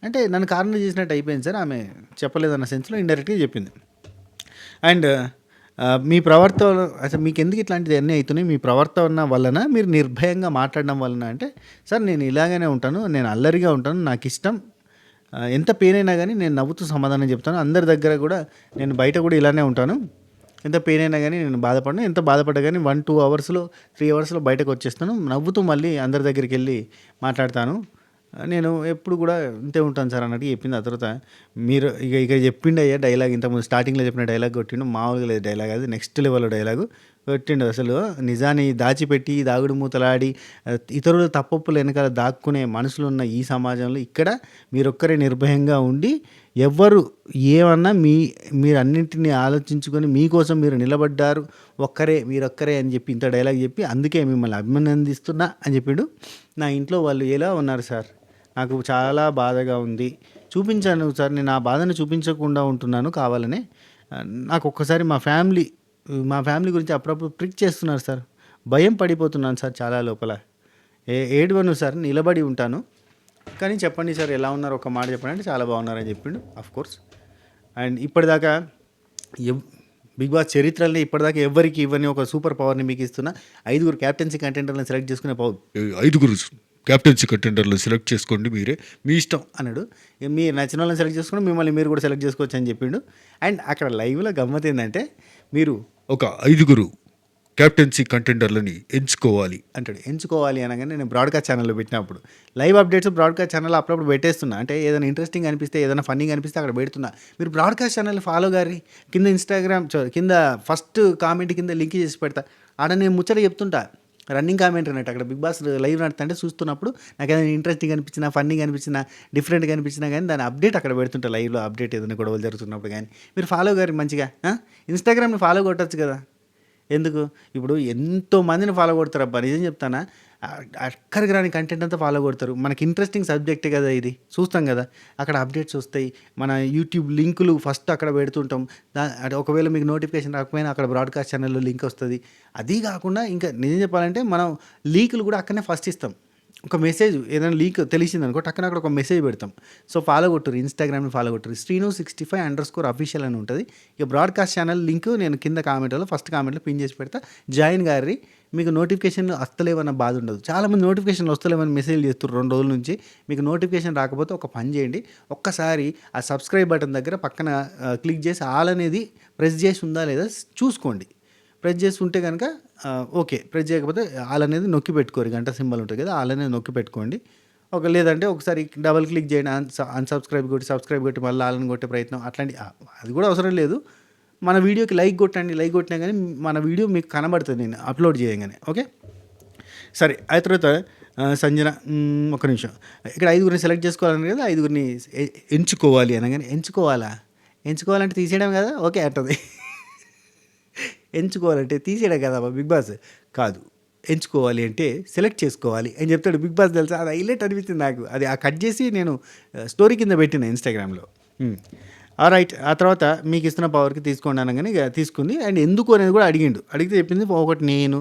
అంటే నన్ను కార్నర్ చేసినట్టు అయిపోయింది సార్. ఆమె చెప్పలేదన్న సెన్స్‌లో ఇండైరెక్ట్‌గా చెప్పింది. అండ్ మీ ప్రవర్తన అసలు మీకెందుకు ఇట్లాంటివన్నీ అవుతున్నాయి? మీ ప్రవర్తన వలన మీరు నిర్భయంగా మాట్లాడడం వలన అంటే, సార్ నేను ఇలాగనే ఉంటాను. నేను అల్లరిగా ఉంటాను. నాకిష్టం. ఎంత పెయిన్ అయినా గానీ నేను నవ్వుతూ సమాధానం చెప్తాను. అందరి దగ్గర కూడా నేను బయట కూడా ఇలానే ఉంటాను. ఎంత పెయిన్ అయినా గానీ నేను బాధపడను. ఎంత బాధపడ్డా గానీ 1, 2 అవర్స్‌లో 3 అవర్స్‌లో బయటకొచ్చేస్తాను. నవ్వుతూ మళ్ళీ అందరి దగ్గరికెళ్ళి మాట్లాడతాను. నేను ఎప్పుడు కూడా ఇంతే ఉంటాను సార్ అన్నట్టు చెప్పింది. ఆ తర్వాత మీరు ఇక చెప్పిండయ్యా డైలాగ్ ఇంతకుముందు స్టార్టింగ్‌లో చెప్పిన డైలాగ్ కొట్టిండు. మామూలుగా లేదు డైలాగ్ అది. నెక్స్ట్ లెవెల్ డైలాగు కొట్టిండు. అసలు నిజాన్ని దాచిపెట్టి, దాగుడు మూతలాడి ఇతరుల తప్పొప్పుల వెనకాల దాక్కునే మనుషులున్న ఈ సమాజంలో ఇక్కడ మీరొక్కరే నిర్భయంగా ఉండి ఎవ్వరు ఏమన్నా మీరన్నింటిని ఆలోచించుకొని మీకోసం మీరు నిలబడ్డారు. మీరొక్కరే అని చెప్పి ఇంత డైలాగ్ చెప్పి అందుకే మిమ్మల్ని అభినందిస్తున్నా అని చెప్పిండు. నా ఇంట్లో వాళ్ళు ఎలా ఉన్నారు సార్? నాకు చాలా బాధగా ఉంది. చూపించాను సార్. నేను ఆ బాధను చూపించకుండా ఉంటున్నాను కావాలనే. నాకు ఒక్కసారి మా ఫ్యామిలీ గురించి అప్పుడప్పుడు ప్రిక్ చేస్తున్నారు సార్. భయం పడిపోతున్నాను సార్ చాలా లోపల. ఏడవను సార్ నిలబడి ఉంటాను. కానీ చెప్పండి సార్ ఎలా ఉన్నారు ఒక మాట చెప్పండి అంటే చాలా బాగున్నారని చెప్పిండు. ఆఫ్‌కోర్స్. అండ్ ఇప్పటిదాకా ఎవ్ బిగ్ బాస్ చరిత్రలో ఇప్పటిదాకా ఎవ్వరికి ఇవ్వని ఒక సూపర్ పవర్‌ని మీకు ఇస్తున్నా. 5 క్యాప్టెన్సీ కంటెండర్‌లను సెలెక్ట్ చేసుకునే పవర్. 5 క్యాప్టెన్సీ కంటెండర్‌లు సెలెక్ట్ చేసుకోండి మీరే. మీ ఇష్టం అన్నాడు. మీరు నచ్చిన వాళ్ళని సెలెక్ట్ చేసుకోండి. మిమ్మల్ని మీరు కూడా సెలెక్ట్ చేసుకోవచ్చు అని చెప్పిండు. అండ్ అక్కడ లైవ్‌లో గమ్మత్ ఏందంటే మీరు ఒక 5 క్యాప్టెన్సీ కంటెండర్‌లని ఎంచుకోవాలి అంటాడు. ఎంచుకోవాలి అనగానే నేను బ్రాడ్‌కాస్ట్ ఛానల్‌లో పెట్టినప్పుడు లైవ్ అప్డేట్స్ బ్రాడ్‌కాస్ట్ ఛానల్‌లో అప్పుడప్పుడు పెట్టేస్తున్నా. అంటే ఏదైనా ఇంట్రెస్టింగ్ అనిపిస్తే ఏదైనా ఫన్నీగా అనిపిస్తే అక్కడ పెడుతున్నా. మీరు బ్రాడ్‌కాస్ట్ ఛానల్ ఫాలో గారి కింద ఫస్ట్ కామెంట్ కింద లింక్ చేసి పెడతా. ఆడ నేను ముచ్చట చెప్తుంటా. రన్నింగ్ కామెంట్ అన్నట్టు అక్కడ బిగ్ బాస్ లైవ్ నడుతుంటే చూస్తున్నప్పుడు నాకు ఏదైనా ఇంట్రెస్టింగ్ అనిపించినా, ఫన్నీగా అనిపించినా, డిఫరెంట్‌గా అనిపించినా కానీ దాని అప్డేట్ అక్కడ పెడుతుంటా లైవ్‌లో అప్డేట్ ఏదైనా గొడవలు జరుగుతున్నప్పుడు కానీ. మీరు ఫాలో గారి మంచిగా ఇన్‌స్టాగ్రామ్‌ని ఫాలో కొట్టొచ్చు కదా! ఎందుకు? ఇప్పుడు ఎంతో మందిని ఫాలో కొడతారబ్బా! నిజం చెప్తానా? అక్కడికి రాని కంటెంట్ అంతా ఫాలో కొడతారు. మనకి ఇంట్రెస్టింగ్ సబ్జెక్టే కదా ఇది. చూస్తాం కదా! అక్కడ అప్డేట్స్ వస్తాయి. మన యూట్యూబ్ లింకులు ఫస్ట్ అక్కడ పెడుతుంటాం. అంటే ఒకవేళ మీకు నోటిఫికేషన్ రాకపోయినా అక్కడ బ్రాడ్‌కాస్ట్ ఛానల్‌లో లింక్ వస్తది. అది కాకుండా ఇంకా నిజం చెప్పాలంటే మనం లీకులు కూడా అక్కడనే ఫస్ట్ ఇస్తాం. ఒక మెసేజ్ ఏదైనా లీక్ తెలిసిందనుకో టక్కన అక్కడ ఒక మెసేజ్ పెడతాం. సో ఫాలో కొట్టుర్రి. ఇన్‌స్టాగ్రామ్‌ని ఫాలో కొట్టుర్రి. శ్రీను65_official అని ఉంటది. ఇక బ్రాడ్‌కాస్ట్ ఛానల్ లింక్ నేను కింద ఫస్ట్ కామెంట్‌లో పిన్ చేసి పెడతా. జాయిన్ గార్రి. మీకు నోటిఫికేషన్‌లు వస్తలేవన్న బాధ ఉండదు. చాలామంది నోటిఫికేషన్‌లు వస్తలేవని మెసేజ్‌లు చేస్తుర్రు 2 రోజుల నుంచి. మీకు నోటిఫికేషన్ రాకపోతే ఒక పని చేయండి. ఒక్కసారి ఆ సబ్స్క్రైబ్ బటన్ దగ్గర పక్కన క్లిక్ చేసి ఆల్ అనేది ప్రెస్ చేసి ఉందా లేదా చూసుకోండి. ప్రెస్ చేసి ఉంటే కనుక ఓకే. ప్రెస్ చేయకపోతే ఆల్ అనేది నొక్కి పెట్టుకోరు. గంట సింబల్ ఉంటుంది కదా! ఆల్ అనేది నొక్కి పెట్టుకోండి. లేదంటే ఒకసారి డబుల్ క్లిక్ చేయండి. అన్‌సబ్‌స్క్రైబ్ కొట్టి, సబ్‌స్క్రైబ్ కొట్టి మళ్ళీ ఆలని కొట్టే ప్రయత్నం అట్లాంటి అది కూడా అవసరం లేదు. మన వీడియోకి లైక్ కొట్టండి. లైక్ కొట్టినా కానీ మన వీడియో మీకు కనబడుతుంది నేను అప్లోడ్ చేయంగానే. ఓకే. సరే. ఆ తర్వాత సంజన ఒక్క నిమిషం. ఇక్కడ 5గురిని సెలెక్ట్ చేసుకోవాలని కదా! 5గురిని ఎంచుకోవాలి అనగానే ఎంచుకోవాలా? ఎంచుకోవాలంటే తీసేయడం కదా! ఓకే అంటది. ఎంచుకోవాలంటే తీసేయడం కదా బిగ్ బాస్. కాదు. ఎంచుకోవాలి అంటే సెలెక్ట్ చేసుకోవాలి అని చెప్తాడు బిగ్ బాస్ తెలుసా? అది హైలైట్ అనిపించింది నాకు. అది కట్ చేసి నేను స్టోరీ కింద పెట్టిన ఇన్‌స్టాగ్రామ్‌లో. రైట్. ఆ తర్వాత మీకు ఇస్తున్న పవర్‌కి తీసుకోండి అనగానే ఇక తీసుకుంది. అండ్ ఎందుకు అనేది కూడా అడిగిండు. అడిగితే చెప్పింది ఒకటి నేను,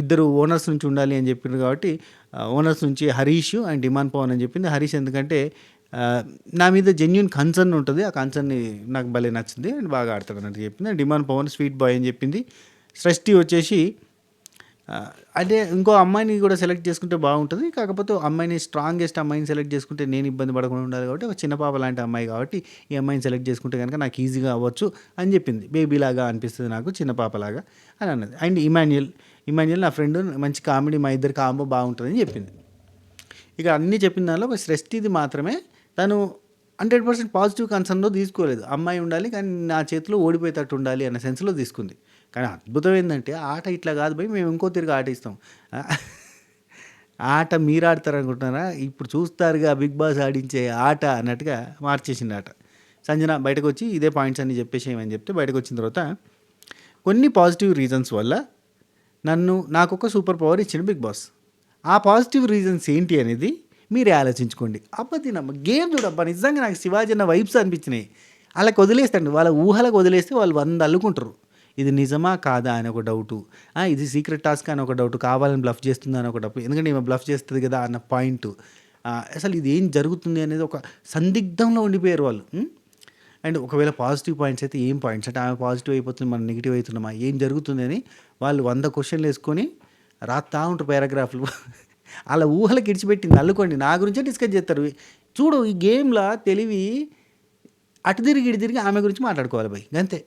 ఇద్దరు ఓనర్స్ నుంచి ఉండాలి అని చెప్పిండ్రు కాబట్టి ఓనర్స్ నుంచి హరీష్ అండ్ డిమాండ్ పవన్ అని చెప్పింది. హరీష్ ఎందుకంటే నా మీద జెన్యూన్ కన్సర్న్ ఉంటుంది. ఆ కన్సర్న్‌ని నాకు భలే నచ్చింది అండ్ బాగా ఆడతాడు అన్నట్టు చెప్పింది. డిమాండ్ పవన్ స్వీట్ బాయ్ అని చెప్పింది. సృష్టి వచ్చేసి అంటే ఇంకో అమ్మాయిని కూడా సెలెక్ట్ చేసుకుంటే బాగుంటుంది. కాకపోతే అమ్మాయిని స్ట్రాంగెస్ట్ అమ్మాయిని సెలెక్ట్ చేసుకుంటే నేను ఇబ్బంది పడకుండా ఉండాలి కాబట్టి ఒక చిన్న పాప లాంటి అమ్మాయి కాబట్టి ఈ అమ్మాయిని సెలెక్ట్ చేసుకుంటే కనుక నాకు ఈజీగా అవ్వచ్చు అని చెప్పింది. బేబీలాగా అనిపిస్తుంది నాకు, చిన్న పాపలాగా అని అన్నది. అండ్ ఇమాన్యుయల్ నా ఫ్రెండ్, మంచి కామెడీ, మా ఇద్దరు కాంబో బాగుంటుందని చెప్పింది. ఇక అన్నీ చెప్పిన దానిలో ఒక సృష్టిది మాత్రమే తను 100% పాజిటివ్ కన్సర్న్‌లో తీసుకోలేదు. అమ్మాయి ఉండాలి కానీ నా చేతిలో ఓడిపోయేటట్టు ఉండాలి అన్న సెన్స్‌లో తీసుకుంది. కానీ అద్భుతం ఏందంటే ఆట ఇట్లా కాదు భయ్, మేము ఇంకో తిరిగి ఆట ఇస్తాం. ఆట మీరు ఆడతారనుకుంటున్నారా? ఇప్పుడు చూస్తారుగా బిగ్ బాస్ ఆడించే ఆట అన్నట్టుగా మార్చేసిండు ఆట. సంజన బయటకు వచ్చి ఇదే పాయింట్స్ అన్నీ చెప్పేసేయమని చెప్తే బయటకు వచ్చిన తర్వాత కొన్ని పాజిటివ్ రీజన్స్ వల్ల నాకొక సూపర్ పవర్ ఇచ్చిండు బిగ్ బాస్. ఆ పాజిటివ్ రీజన్స్ ఏంటి అనేది మీరే ఆలోచించుకోండి. అబ్బా గేమ్ చూడబ్బా, నిజంగా నాకు శివాజీ అన్న వైబ్స్ అనిపించినాయి. వాళ్ళకి వదిలేస్తండి, వాళ్ళ ఊహలకు వదిలేస్తే వాళ్ళు 100 అల్లుకుంటారు. ఇది నిజమా కాదా అని ఒక డౌటు, ఇది సీక్రెట్ టాస్క్ అని ఒక డౌట్, కావాలని బ్లఫ్ చేస్తుందా అని ఒక డౌట్, ఎందుకంటే ఈమె బ్లఫ్ చేస్తుంది కదా అన్న పాయింట్. అసలు ఇది ఏం జరుగుతుంది అనేది ఒక సందిగ్ధంలో ఉండిపోయారు వాళ్ళు. అండ్ ఒకవేళ పాజిటివ్ పాయింట్స్ అయితే ఏం పాయింట్స్ అంటే ఆమె పాజిటివ్ అయిపోతుంది, మనం నెగిటివ్ అవుతున్నామా, ఏం జరుగుతుంది అని వాళ్ళు 100 క్వశ్చన్లు వేసుకొని రాస్తా ఉంటారు పారాగ్రాఫ్లు. అలా ఊహలకు ఇడిచిపెట్టింది అల్లుకోండి. నా గురించే డిస్కస్ చేస్తారు. చూడు ఈ గేమ్లో తెలివి అటు తిరిగి ఇటు తిరిగి ఆమె గురించి మాట్లాడుకోవాలి భయ్, అంతే.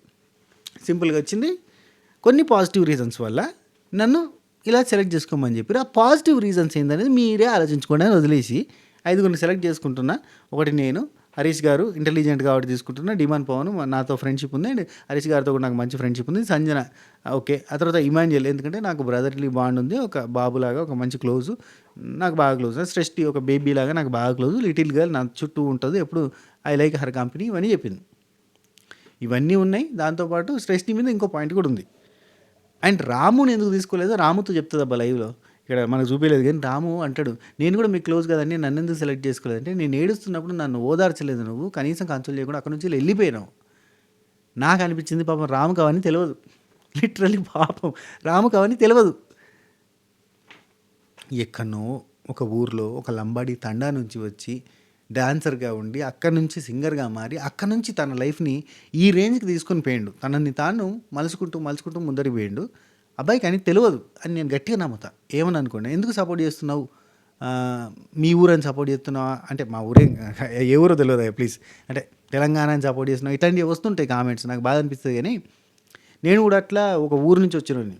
సింపుల్గా వచ్చింది. కొన్ని పాజిటివ్ రీజన్స్ వల్ల నన్ను ఇలా సెలెక్ట్ చేసుకోమని చెప్పారు. ఆ పాజిటివ్ రీజన్స్ ఏందనేది మీరే ఆలోచించుకోండి అని వదిలేసి 5గురిని సెలెక్ట్ చేసుకుంటున్నా. ఒకటి నేను, హరీష్ గారు ఇంటెలిజెంట్ కాబట్టి తీసుకుంటున్నా, డిమాండ్ పవన్ నాతో ఫ్రెండ్షిప్ ఉంది అండ్ హరీష్ గారితో కూడా నాకు మంచి ఫ్రెండ్షిప్ ఉంది, సంజన ఓకే. ఆ తర్వాత ఇమాన్యుయల్ ఎందుకంటే నాకు బ్రదర్లీ బాండ్ ఉంది, ఒక బాబులాగా ఒక మంచి క్లోజు, నాకు బాగా క్లోజ్. సృష్టి ఒక బేబీలాగా నాకు బాగా క్లోజ్, లిటిల్ గర్ల్ నా చుట్టూ ఉంటుంది ఎప్పుడు, ఐ లైక్ హర్ కంపెనీ, ఇవన్నీ చెప్పింది. ఇవన్నీ ఉన్నాయి. దాంతోపాటు సృష్టి మీద ఇంకో పాయింట్ కూడా ఉంది. అండ్ రాముని ఎందుకు తీసుకోలేదో రాముతో చెప్తుంది అబ్బా లైవ్లో, ఇక్కడ మనకు చూపించలేదు కానీ రాము అంటాడు, నేను కూడా మీకు క్లోజ్ కదండి, నన్ను ఎందుకు సెలెక్ట్ చేసుకోలేదు అంటే, నేను ఏడుస్తున్నప్పుడు నన్ను ఓదార్చలేదు నువ్వు, కనీసం కన్సోల్ చేయకుండా అక్కడ నుంచి వెళ్ళిపోయినావు. నాకు అనిపించింది పాపం రాముకు అవన్నీ తెలియదు. లిటరల్లీ పాపం రాముకు అవన్నీ తెలియదు. ఎక్కడనో ఒక ఊర్లో ఒక లంబాడి తండా నుంచి వచ్చి డాన్సర్గా ఉండి అక్కడి నుంచి సింగర్గా మారి అక్కడి నుంచి తన లైఫ్ని ఈ రేంజ్కి తీసుకొని పోయిండు. తనని తాను మలుచుకుంటూ ముందరికి పోయిండు. అబ్బాయికి అని తెలియదు అని నేను గట్టిగా నమ్ముతా. ఏమని అనుకోండి, ఎందుకు సపోర్ట్ చేస్తున్నావు, మీ ఊరని సపోర్ట్ చేస్తున్నావా అంటే, మా ఊరే ఏ ఊరో తెలియదు ప్లీజ్, అంటే తెలంగాణని సపోర్ట్ చేస్తున్నావు, ఇట్లాంటివి వస్తుంటాయి కామెంట్స్, నాకు బాధ అనిపిస్తుంది. కానీ నేను కూడా అట్లా ఒక ఊరు నుంచి వచ్చినాను,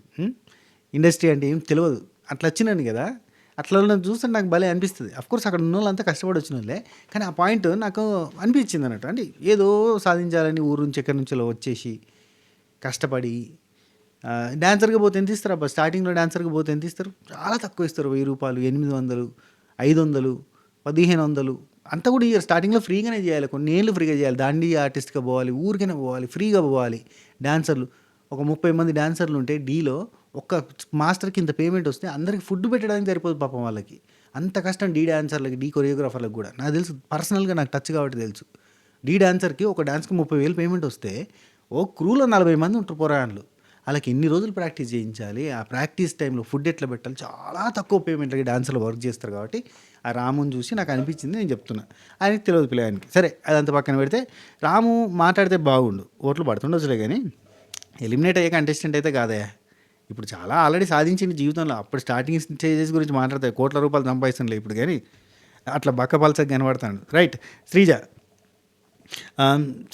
ఇండస్ట్రీ అంటే ఏం తెలియదు, అట్లా వచ్చినాను కదా, అట్లా చూస్తే నాకు భలే అనిపిస్తుంది. అఫ్కోర్స్ అక్కడ ఉన్న వాళ్ళంతా కష్టపడి వచ్చిన వాళ్ళే, కానీ ఆ పాయింట్ నాకు అనిపించింది అన్నట్టు. అంటే ఏదో సాధించాలని ఊరు నుంచి ఎక్కడి నుంచో వచ్చేసి కష్టపడి డాన్సర్గా పోతే ఎంత ఇస్తారు అబ్బా, స్టార్టింగ్లో డాన్సర్గా పోతే ఎంత ఇస్తారు, చాలా తక్కువ ఇస్తారు. 1000 రూపాయలు, 800, 500, 1500 అంతా కూడా ఇయర్ స్టార్టింగ్లో ఫ్రీగానే చేయాలి, కొన్ని ఏళ్ళు ఫ్రీగా చేయాలి. దాండి ఆర్టిస్ట్గా పోవాలి, ఊరికైనా పోవాలి, ఫ్రీగా పోవాలి. డాన్సర్లు ఒక 30 మంది డాన్సర్లు ఉంటే డీలో ఒక్క మాస్టర్కి ఇంత పేమెంట్ వస్తే అందరికి ఫుడ్ పెట్టడానికి సరిపోదు పాపం వాళ్ళకి. అంత కష్టం డీ డాన్సర్లకి, డీ కొరియోగ్రాఫర్లకు కూడా. నాకు తెలుసు, పర్సనల్గా నాకు టచ్ కాబట్టి తెలుసు. డీ డాన్సర్కి ఒక డాన్స్కి 30,000 పేమెంట్ వస్తే ఓ క్రూలో 40 మంది ఉంటారు పోరాళ్ళు. వాళ్ళకి ఎన్ని రోజులు ప్రాక్టీస్ చేయించాలి, ఆ ప్రాక్టీస్ టైంలో ఫుడ్ ఎట్లా పెట్టాలి, చాలా తక్కువ పేమెంట్లకి డాన్సర్లు వర్క్ చేస్తారు. కాబట్టి ఆ రాముని చూసి నాకు అనిపించింది, నేను చెప్తున్నా. ఆయనకి తెలియదు పిల్లగానికి. సరే అదంతా పక్కన పెడితే రాము మాట్లాడితే బాగుండు, ఓట్లు పడుతుండొచ్చులే, కానీ ఎలిమినేట్ అయ్యే కంటెస్టెంట్ అయితే కాదయా. ఇప్పుడు చాలా ఆల్రెడీ సాధించింది జీవితంలో. అప్పుడు స్టార్టింగ్ స్టేజెస్ గురించి మాట్లాడతాయి, కోట్ల రూపాయలు సంపాదిస్తుండలే ఇప్పుడు, కానీ అట్లా బక్కపలసగా కనబడతాడు. రైట్. శ్రీజ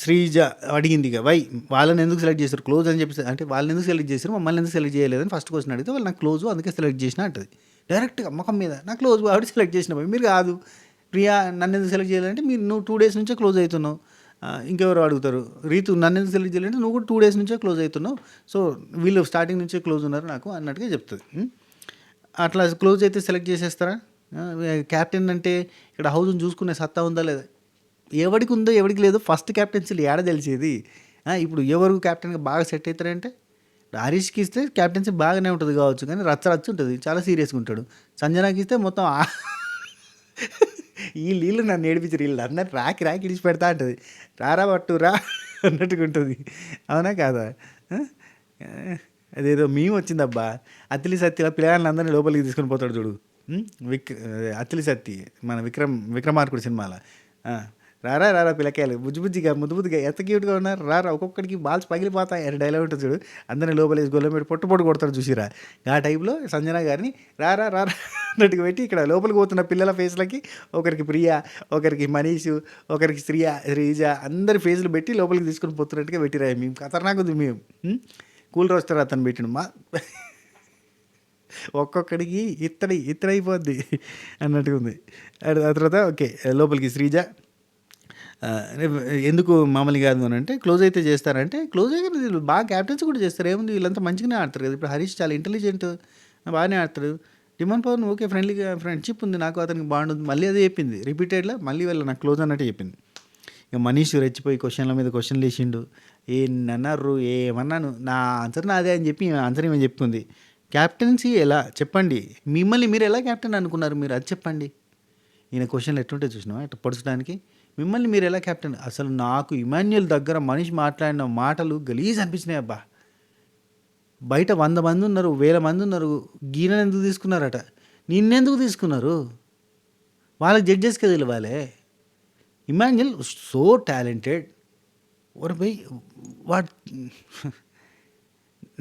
శ్రీజ అడిగింది ఇక వై వాళ్ళని ఎందుకు సెలెక్ట్ చేశారు క్లోజ్ అని చెప్పి అంటే వాళ్ళని ఎందుకు సెలెక్ట్ చేశారు మమ్మల్ని ఎందుకు సెలెక్ట్ చేయలేదని ఫస్ట్ క్వశ్చన్ అడిగితే వాళ్ళు నాకు క్లోజ్ అందుకే సెలెక్ట్ చేసిన అంటది డైరెక్ట్గా ముఖం మీద నాకు క్లోజ్ కాబట్టి సెలెక్ట్ చేసిన మీరు కాదు ప్రియా నన్ను ఎందుకు సెలెక్ట్ చేయాలంటే మీరు నువ్వు 2 days నుంచే క్లోజ్ అవుతున్నావు ఇంకెవరు అడుగుతారు రీతు నన్ను ఎందుకు సెలెక్ట్ చేయాలంటే నువ్వు కూడా 2 days నుంచే క్లోజ్ అవుతున్నావు సో వీళ్ళు స్టార్టింగ్ నుంచే క్లోజ్ ఉన్నారు నాకు అన్నట్టుగా చెప్తుంది అట్లా క్లోజ్ అయితే సెలెక్ట్ చేసేస్తారా క్యాప్టెన్ అంటే ఇక్కడ హౌస్ని చూసుకునే సత్తా ఉందా లేదా ఎవడికి ఉందో ఎవడికి లేదో ఫస్ట్ క్యాప్టెన్సీలు ఏడ తెలిసేది ఇప్పుడు ఎవరు క్యాప్టెన్గా బాగా సెట్ అవుతారంటే హరీష్కి ఇస్తే క్యాప్టెన్సీ బాగానే ఉంటుంది కావచ్చు కానీ రచ్చ ఉంటుంది చాలా సీరియస్గా ఉంటాడు సంజనాకి ఇస్తే మొత్తం వీళ్ళు నన్ను ఏడిపించారు వీళ్ళు అందరు రాకి ఇడిచి పెడతా ఉంటుంది రారా పట్టు రా అన్నట్టుగా ఉంటుంది అవునా కాదా అదేదో మేము వచ్చిందబ్బా అత్తిలి సత్తి పిల్లగాళ్ళని అందరినీ లోపలికి తీసుకొని పోతాడు చూడు అత్తిలి సత్తి మన విక్రమార్కుడు సినిమాలో రారా పిల్లకాయలు బుజ్జిగా ముద్దుగా ఎంత క్యూట్గా ఉన్నారు రారా ఒక్కొక్కడికి బాల్స్ పగిలిపోతాయి అని డైలాగ్ ఉంటుంది చూడు అందరినీ లోపలేసి గొల్ల పెట్టి పొట్టు కొడతారు చూసిరా ఆ టైంలో సంజన గారిని రారా అన్నట్టుగా పెట్టి ఇక్కడ లోపలికి పోతున్న పిల్లల ఫేస్లకి ఒకరికి ప్రియా ఒకరికి మనీషు ఒకరికి శ్రీజ అందరి ఫేస్లు పెట్టి లోపలికి తీసుకొని పోతున్నట్టుగా పెట్టిరా మేము ఖతర్నాక్ ఉంది మేము కూల్ రోస్టర్ అతను పెట్టిన మా ఒక్కొక్కడికి ఇత్తడైపోద్ది అన్నట్టుగా ఉంది ఆ తర్వాత ఓకే లోపలికి శ్రీజ ఎందుకు మామూలు కాదు అని అంటే క్లోజ్ అయితే చేస్తారంటే క్లోజ్ అయితే బాగా క్యాప్టెన్స్ కూడా చేస్తారు ఏముంది వీళ్ళంతా మంచిగానే ఆడతారు కదా ఇప్పుడు హరీష్ చాలా ఇంటెలిజెంట్ బాగానే ఆడతాడు డిమాండ్ పవన్ ఓకే ఫ్రెండ్లీగా ఫ్రెండ్షిప్ ఉంది నాకు అతనికి బాగుంటుంది మళ్ళీ అదే చెప్పింది రిపీటెడ్లో మళ్ళీ వీళ్ళ నాకు క్లోజ్ అన్నట్టు చెప్పింది ఇక మనీష్ రెచ్చిపోయి క్వశ్చన్ల మీద క్వశ్చన్లు వేసిండు ఏమన్నారు ఏమన్నాను నా ఆన్సర్ నాదే అని చెప్పి ఆన్సర్ ఏమని చెప్పుకుంది క్యాప్టెన్సీ ఎలా చెప్పండి మిమ్మల్ని మీరు ఎలా క్యాప్టెన్ అనుకున్నారు మీరు అది చెప్పండి ఈయన క్వశ్చన్లు ఎట్లుంటే చూసినావా ఇట్లా పొడచడానికి మిమ్మల్ని మీరు ఎలా క్యాప్టెన్ అసలు నాకు ఇమాన్యుయల్ దగ్గర మనిషి మాట్లాడిన మాటలు గలీజ్ అనిపించినాయి అబ్బా బయట 100 మంది ఉన్నారు 1000 మంది ఉన్నారు గీనని ఎందుకు తీసుకున్నారట నిన్నెందుకు తీసుకున్నారు వాళ్ళకి జడ్జెస్కి తెలియాలే ఇమాన్యుయల్ సో టాలెంటెడ్ బై వాడు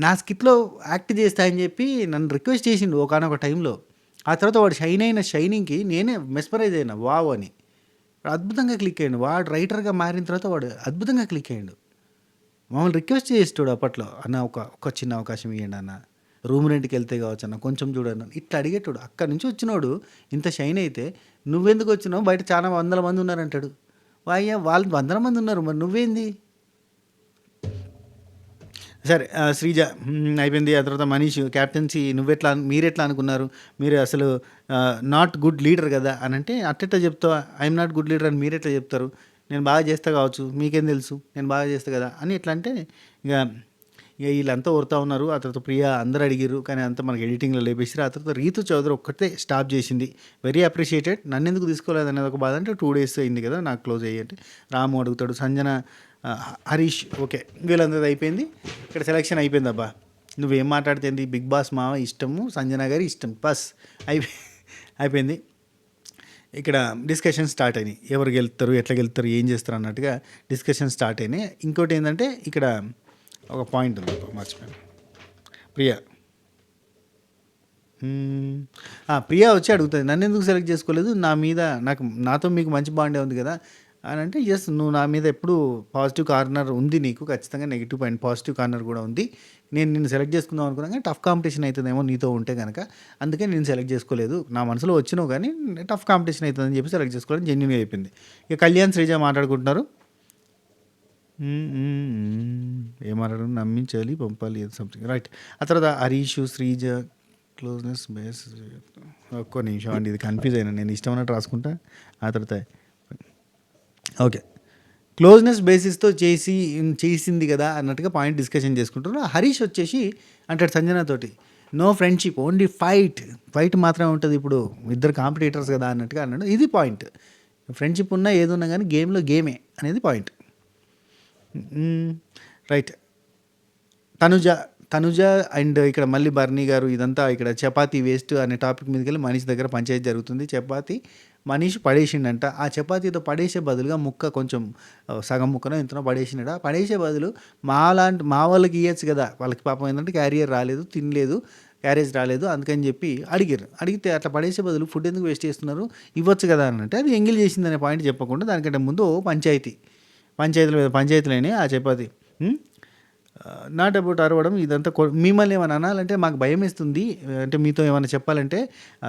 నా స్కిట్లో యాక్ట్ చేస్తా అని చెప్పి నన్ను రిక్వెస్ట్ చేసిండు ఒకనొక టైంలో ఆ తర్వాత వాడు షైనింగ్కి నేనే మెస్పరైజ్ అయినా వావ్ అని అద్భుతంగా క్లిక్ అయ్యాడు వాడు రైటర్గా మారిన తర్వాత వాడు అద్భుతంగా క్లిక్ అయ్యాడు మమ్మల్ని రిక్వెస్ట్ చేస్తాడు అప్పట్లో అన్న ఒక చిన్న అవకాశం ఇవ్వండి అన్న రూమ్ రెంట్కి వెళ్తే కావచ్చు అన్న కొంచెం చూడన్న ఇట్లా అడిగేటాడు అక్కడి నుంచి వచ్చినోడు ఇంత షైన్ అయితే నువ్వెందుకు వచ్చినావు బయట చాలా 100 మంది ఉన్నారంటాడు అయ్యా వాళ్ళు 100 మంది ఉన్నారు మరి నువ్వేంది సరే శ్రీజ అయిపోయింది ఆ తర్వాత మనీష్ క్యాప్టెన్సీ మీరెట్లా అనుకున్నారు మీరు అసలు నాట్ గుడ్ లీడర్ కదా అని అంటే అట్టెట్లా చెప్తావా ఐఎమ్ నాట్ గుడ్ లీడర్ అని మీరెట్లా చెప్తారు నేను బాగా చేస్తా కావచ్చు మీకేం తెలుసు నేను బాగా చేస్తా కదా అని ఎట్లా అంటే ఇక వీళ్ళంతా ఓరుతా ఉన్నారు ఆ తర్వాత ప్రియా అందరూ అడిగారు కానీ అంతా మనకి ఎడిటింగ్లో లేపేసారు ఆ తర్వాత రీతు చౌదరి ఒక్కటే స్టాప్ చేసింది వెరీ అప్రిషియేటెడ్ నన్ను ఎందుకు తీసుకోలేదు అనేది ఒక బాధ అంటే 2 days అయింది కదా నాకు క్లోజ్ అయ్యంటే రాము అడుగుతాడు సంజన హరీష్ ఓకే వీళ్ళందరిది అయిపోయింది ఇక్కడ సెలెక్షన్ అయిపోయింది అబ్బా నువ్వేం మాట్లాడుతుంది బిగ్ బాస్ మావ ఇష్టము సంజన గారి ఇష్టం బస్ అయిపోయింది ఇక్కడ డిస్కషన్ స్టార్ట్ అయినాయి ఎవరు గెలుస్తారు ఎట్లా గెలుస్తారు ఏం చేస్తారు అన్నట్టుగా డిస్కషన్ స్టార్ట్ అయినాయి ఇంకోటి ఏంటంటే ఇక్కడ ఒక పాయింట్ ఉంది మర్చిపోయాను ప్రియా వచ్చి అడుగుతుంది నన్ను ఎందుకు సెలెక్ట్ చేసుకోలేదు నాతో మీకు మంచి బాండే ఉంది కదా అని అంటే ఎస్ నువ్వు నా మీద ఎప్పుడు పాజిటివ్ కార్నర్ ఉంది నీకు ఖచ్చితంగా నెగిటివ్ పాయింట్ పాజిటివ్ కార్నర్ కూడా ఉంది నేను నిన్ను సెలెక్ట్ చేసుకుందాం అనుకున్నా కానీ టఫ్ కాంపిటీషన్ అవుతుందేమో నీతో ఉంటే కనుక అందుకే నేను సెలెక్ట్ చేసుకోలేదు నా మనసులో వచ్చినావు కానీ టఫ్ కాంపిటీషన్ అవుతుందని చెప్పి సెలెక్ట్ చేసుకోవడం జెన్యున్గా అయిపోయింది ఇక కళ్యాణ్ శ్రీజ మాట్లాడుకుంటున్నారు ఏమన్నాడు నమ్మించాలి పంపాలి సంథింగ్ రైట్ ఆ తర్వాత హరీష్ శ్రీజ క్లోజ్నెస్ బేస్ ఒక్కో నిమిషం అండి ఇది కన్ఫ్యూజ్ అయినా నేను ఇష్టం అన్నట్టు రాసుకుంటా ఆ తర్వాత ఓకే క్లోజ్నెస్ బేసిస్తో చేసింది కదా అన్నట్టుగా పాయింట్ డిస్కషన్ చేసుకుంటారు హరీష్ వచ్చేసి అంటాడు సంజనతోటి నో ఫ్రెండ్షిప్ ఓన్లీ ఫైట్ మాత్రమే ఉంటుంది ఇప్పుడు ఇద్దరు కాంపిటీటర్స్ కదా అన్నట్టుగా అన్నాడు ఇది పాయింట్ ఫ్రెండ్షిప్ ఉన్నా ఏదున్నా కానీ గేమ్లో గేమే అనేది పాయింట్ రైట్ తనుజ అండ్ ఇక్కడ మళ్ళీ బర్నీ గారు ఇదంతా ఇక్కడ చపాతీ వేస్ట్ అనే టాపిక్ మీదకి వెళ్ళి మనీష్ దగ్గర పంచాయతీ జరుగుతుంది చపాతీ మనీష్ పడేసిండంట ఆ చపాతీతో పడేసే బదులుగా ముక్క కొంచెం సగం ముక్కనో ఇంతనో పడేసిండ పడేసే బదులు మా వాళ్ళకి ఇవ్వచ్చు కదా వాళ్ళకి పాపం ఏంటంటే క్యారియర్ రాలేదు తినలేదు క్యారేజ్ రాలేదు అందుకని చెప్పి అడిగితే అట్లా పడేసే బదులు ఫుడ్ ఎందుకు వేస్ట్ చేస్తున్నారు ఇవ్వచ్చు కదా అని అంటే అది ఎంగిల్ చేసిందనే పాయింట్ చెప్పకుండా దానికంటే ముందు పంచాయతీ పంచాయతీల మీద పంచాయతీలేని ఆ చపాతి. నాట్ అబౌట్ అరవడం ఇదంతా మిమ్మల్ని ఏమైనా అనాలంటే మాకు భయం వేస్తుంది. అంటే మీతో ఏమైనా చెప్పాలంటే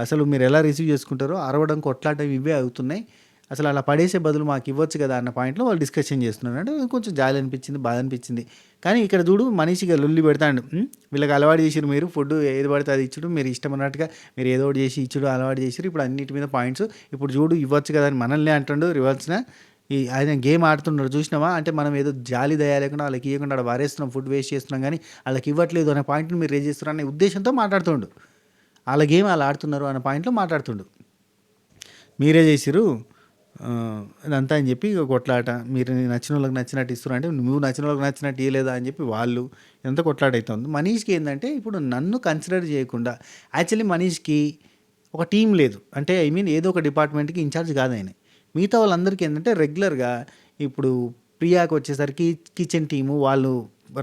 అసలు మీరు ఎలా రిసీవ్ చేసుకుంటారో అరవడం, కొట్లాడడం ఇవే అవుతున్నాయి. అసలు అలా పడేసే బదులు మాకు ఇవ్వచ్చు కదా అన్న పాయింట్లో వాళ్ళు డిస్కషన్ చేస్తున్నారు. అంటే కొంచెం జాలి అనిపించింది, బాధ అనిపించింది. కానీ ఇక్కడ చూడు మనిషిగా లొల్లి పెడతాడు. వీళ్ళకి అలవాటు చేసిరు, మీరు ఫుడ్ ఏది పడితే అది ఇచ్చుడు, మీరు ఇష్టం అన్నట్టుగా మీరు ఏదో ఒకటి చేసి ఇచ్చుడు అలవాటు చేసిరు. ఇప్పుడు అన్నిటి మీద పాయింట్స్ ఇప్పుడు చూడు ఇవ్వచ్చు కదా అని మనల్ని అంటుండు రివర్స్న. ఆయన గేమ్ ఆడుతున్నాడు చూసినావా, అంటే మనం ఏదో జాలి దయ లేకుండా వాళ్ళకి ఇవ్వకుండా అక్కడ వారేస్తున్నాం, ఫుడ్ వేస్ట్ చేస్తున్నాం, కానీ వాళ్ళకి ఇవ్వట్లేదు అనే పాయింట్ని మీరు రేజ్ చేస్తున్నారు అనే ఉద్దేశంతో మాట్లాడుతుండు. వాళ్ళ గేమ్ వాళ్ళు ఆడుతున్నారు అనే పాయింట్లో మాట్లాడుతుండు. మీరే చేసిరు ఇదంతా అని చెప్పి కొట్లాట. మీరు నచ్చిన వాళ్ళకి నచ్చినట్టు ఇస్తున్నారు, అంటే నువ్వు నచ్చిన వాళ్ళకి నచ్చినట్టు ఇవ్వలేదా అని చెప్పి వాళ్ళు ఇదంతా కొట్లాట అవుతుంది. మనీష్కి ఏంటంటే ఇప్పుడు నన్ను కన్సిడర్ చేయకుండా, యాక్చువల్లీ మనీష్కి ఒక టీం లేదు, అంటే ఏదో ఒక డిపార్ట్మెంట్కి ఇన్ఛార్జ్ కాదు ఆయన. మిగతా వాళ్ళందరికీ ఏంటంటే రెగ్యులర్గా ఇప్పుడు ప్రియాకి వచ్చేసరికి కిచెన్ టీము వాళ్ళు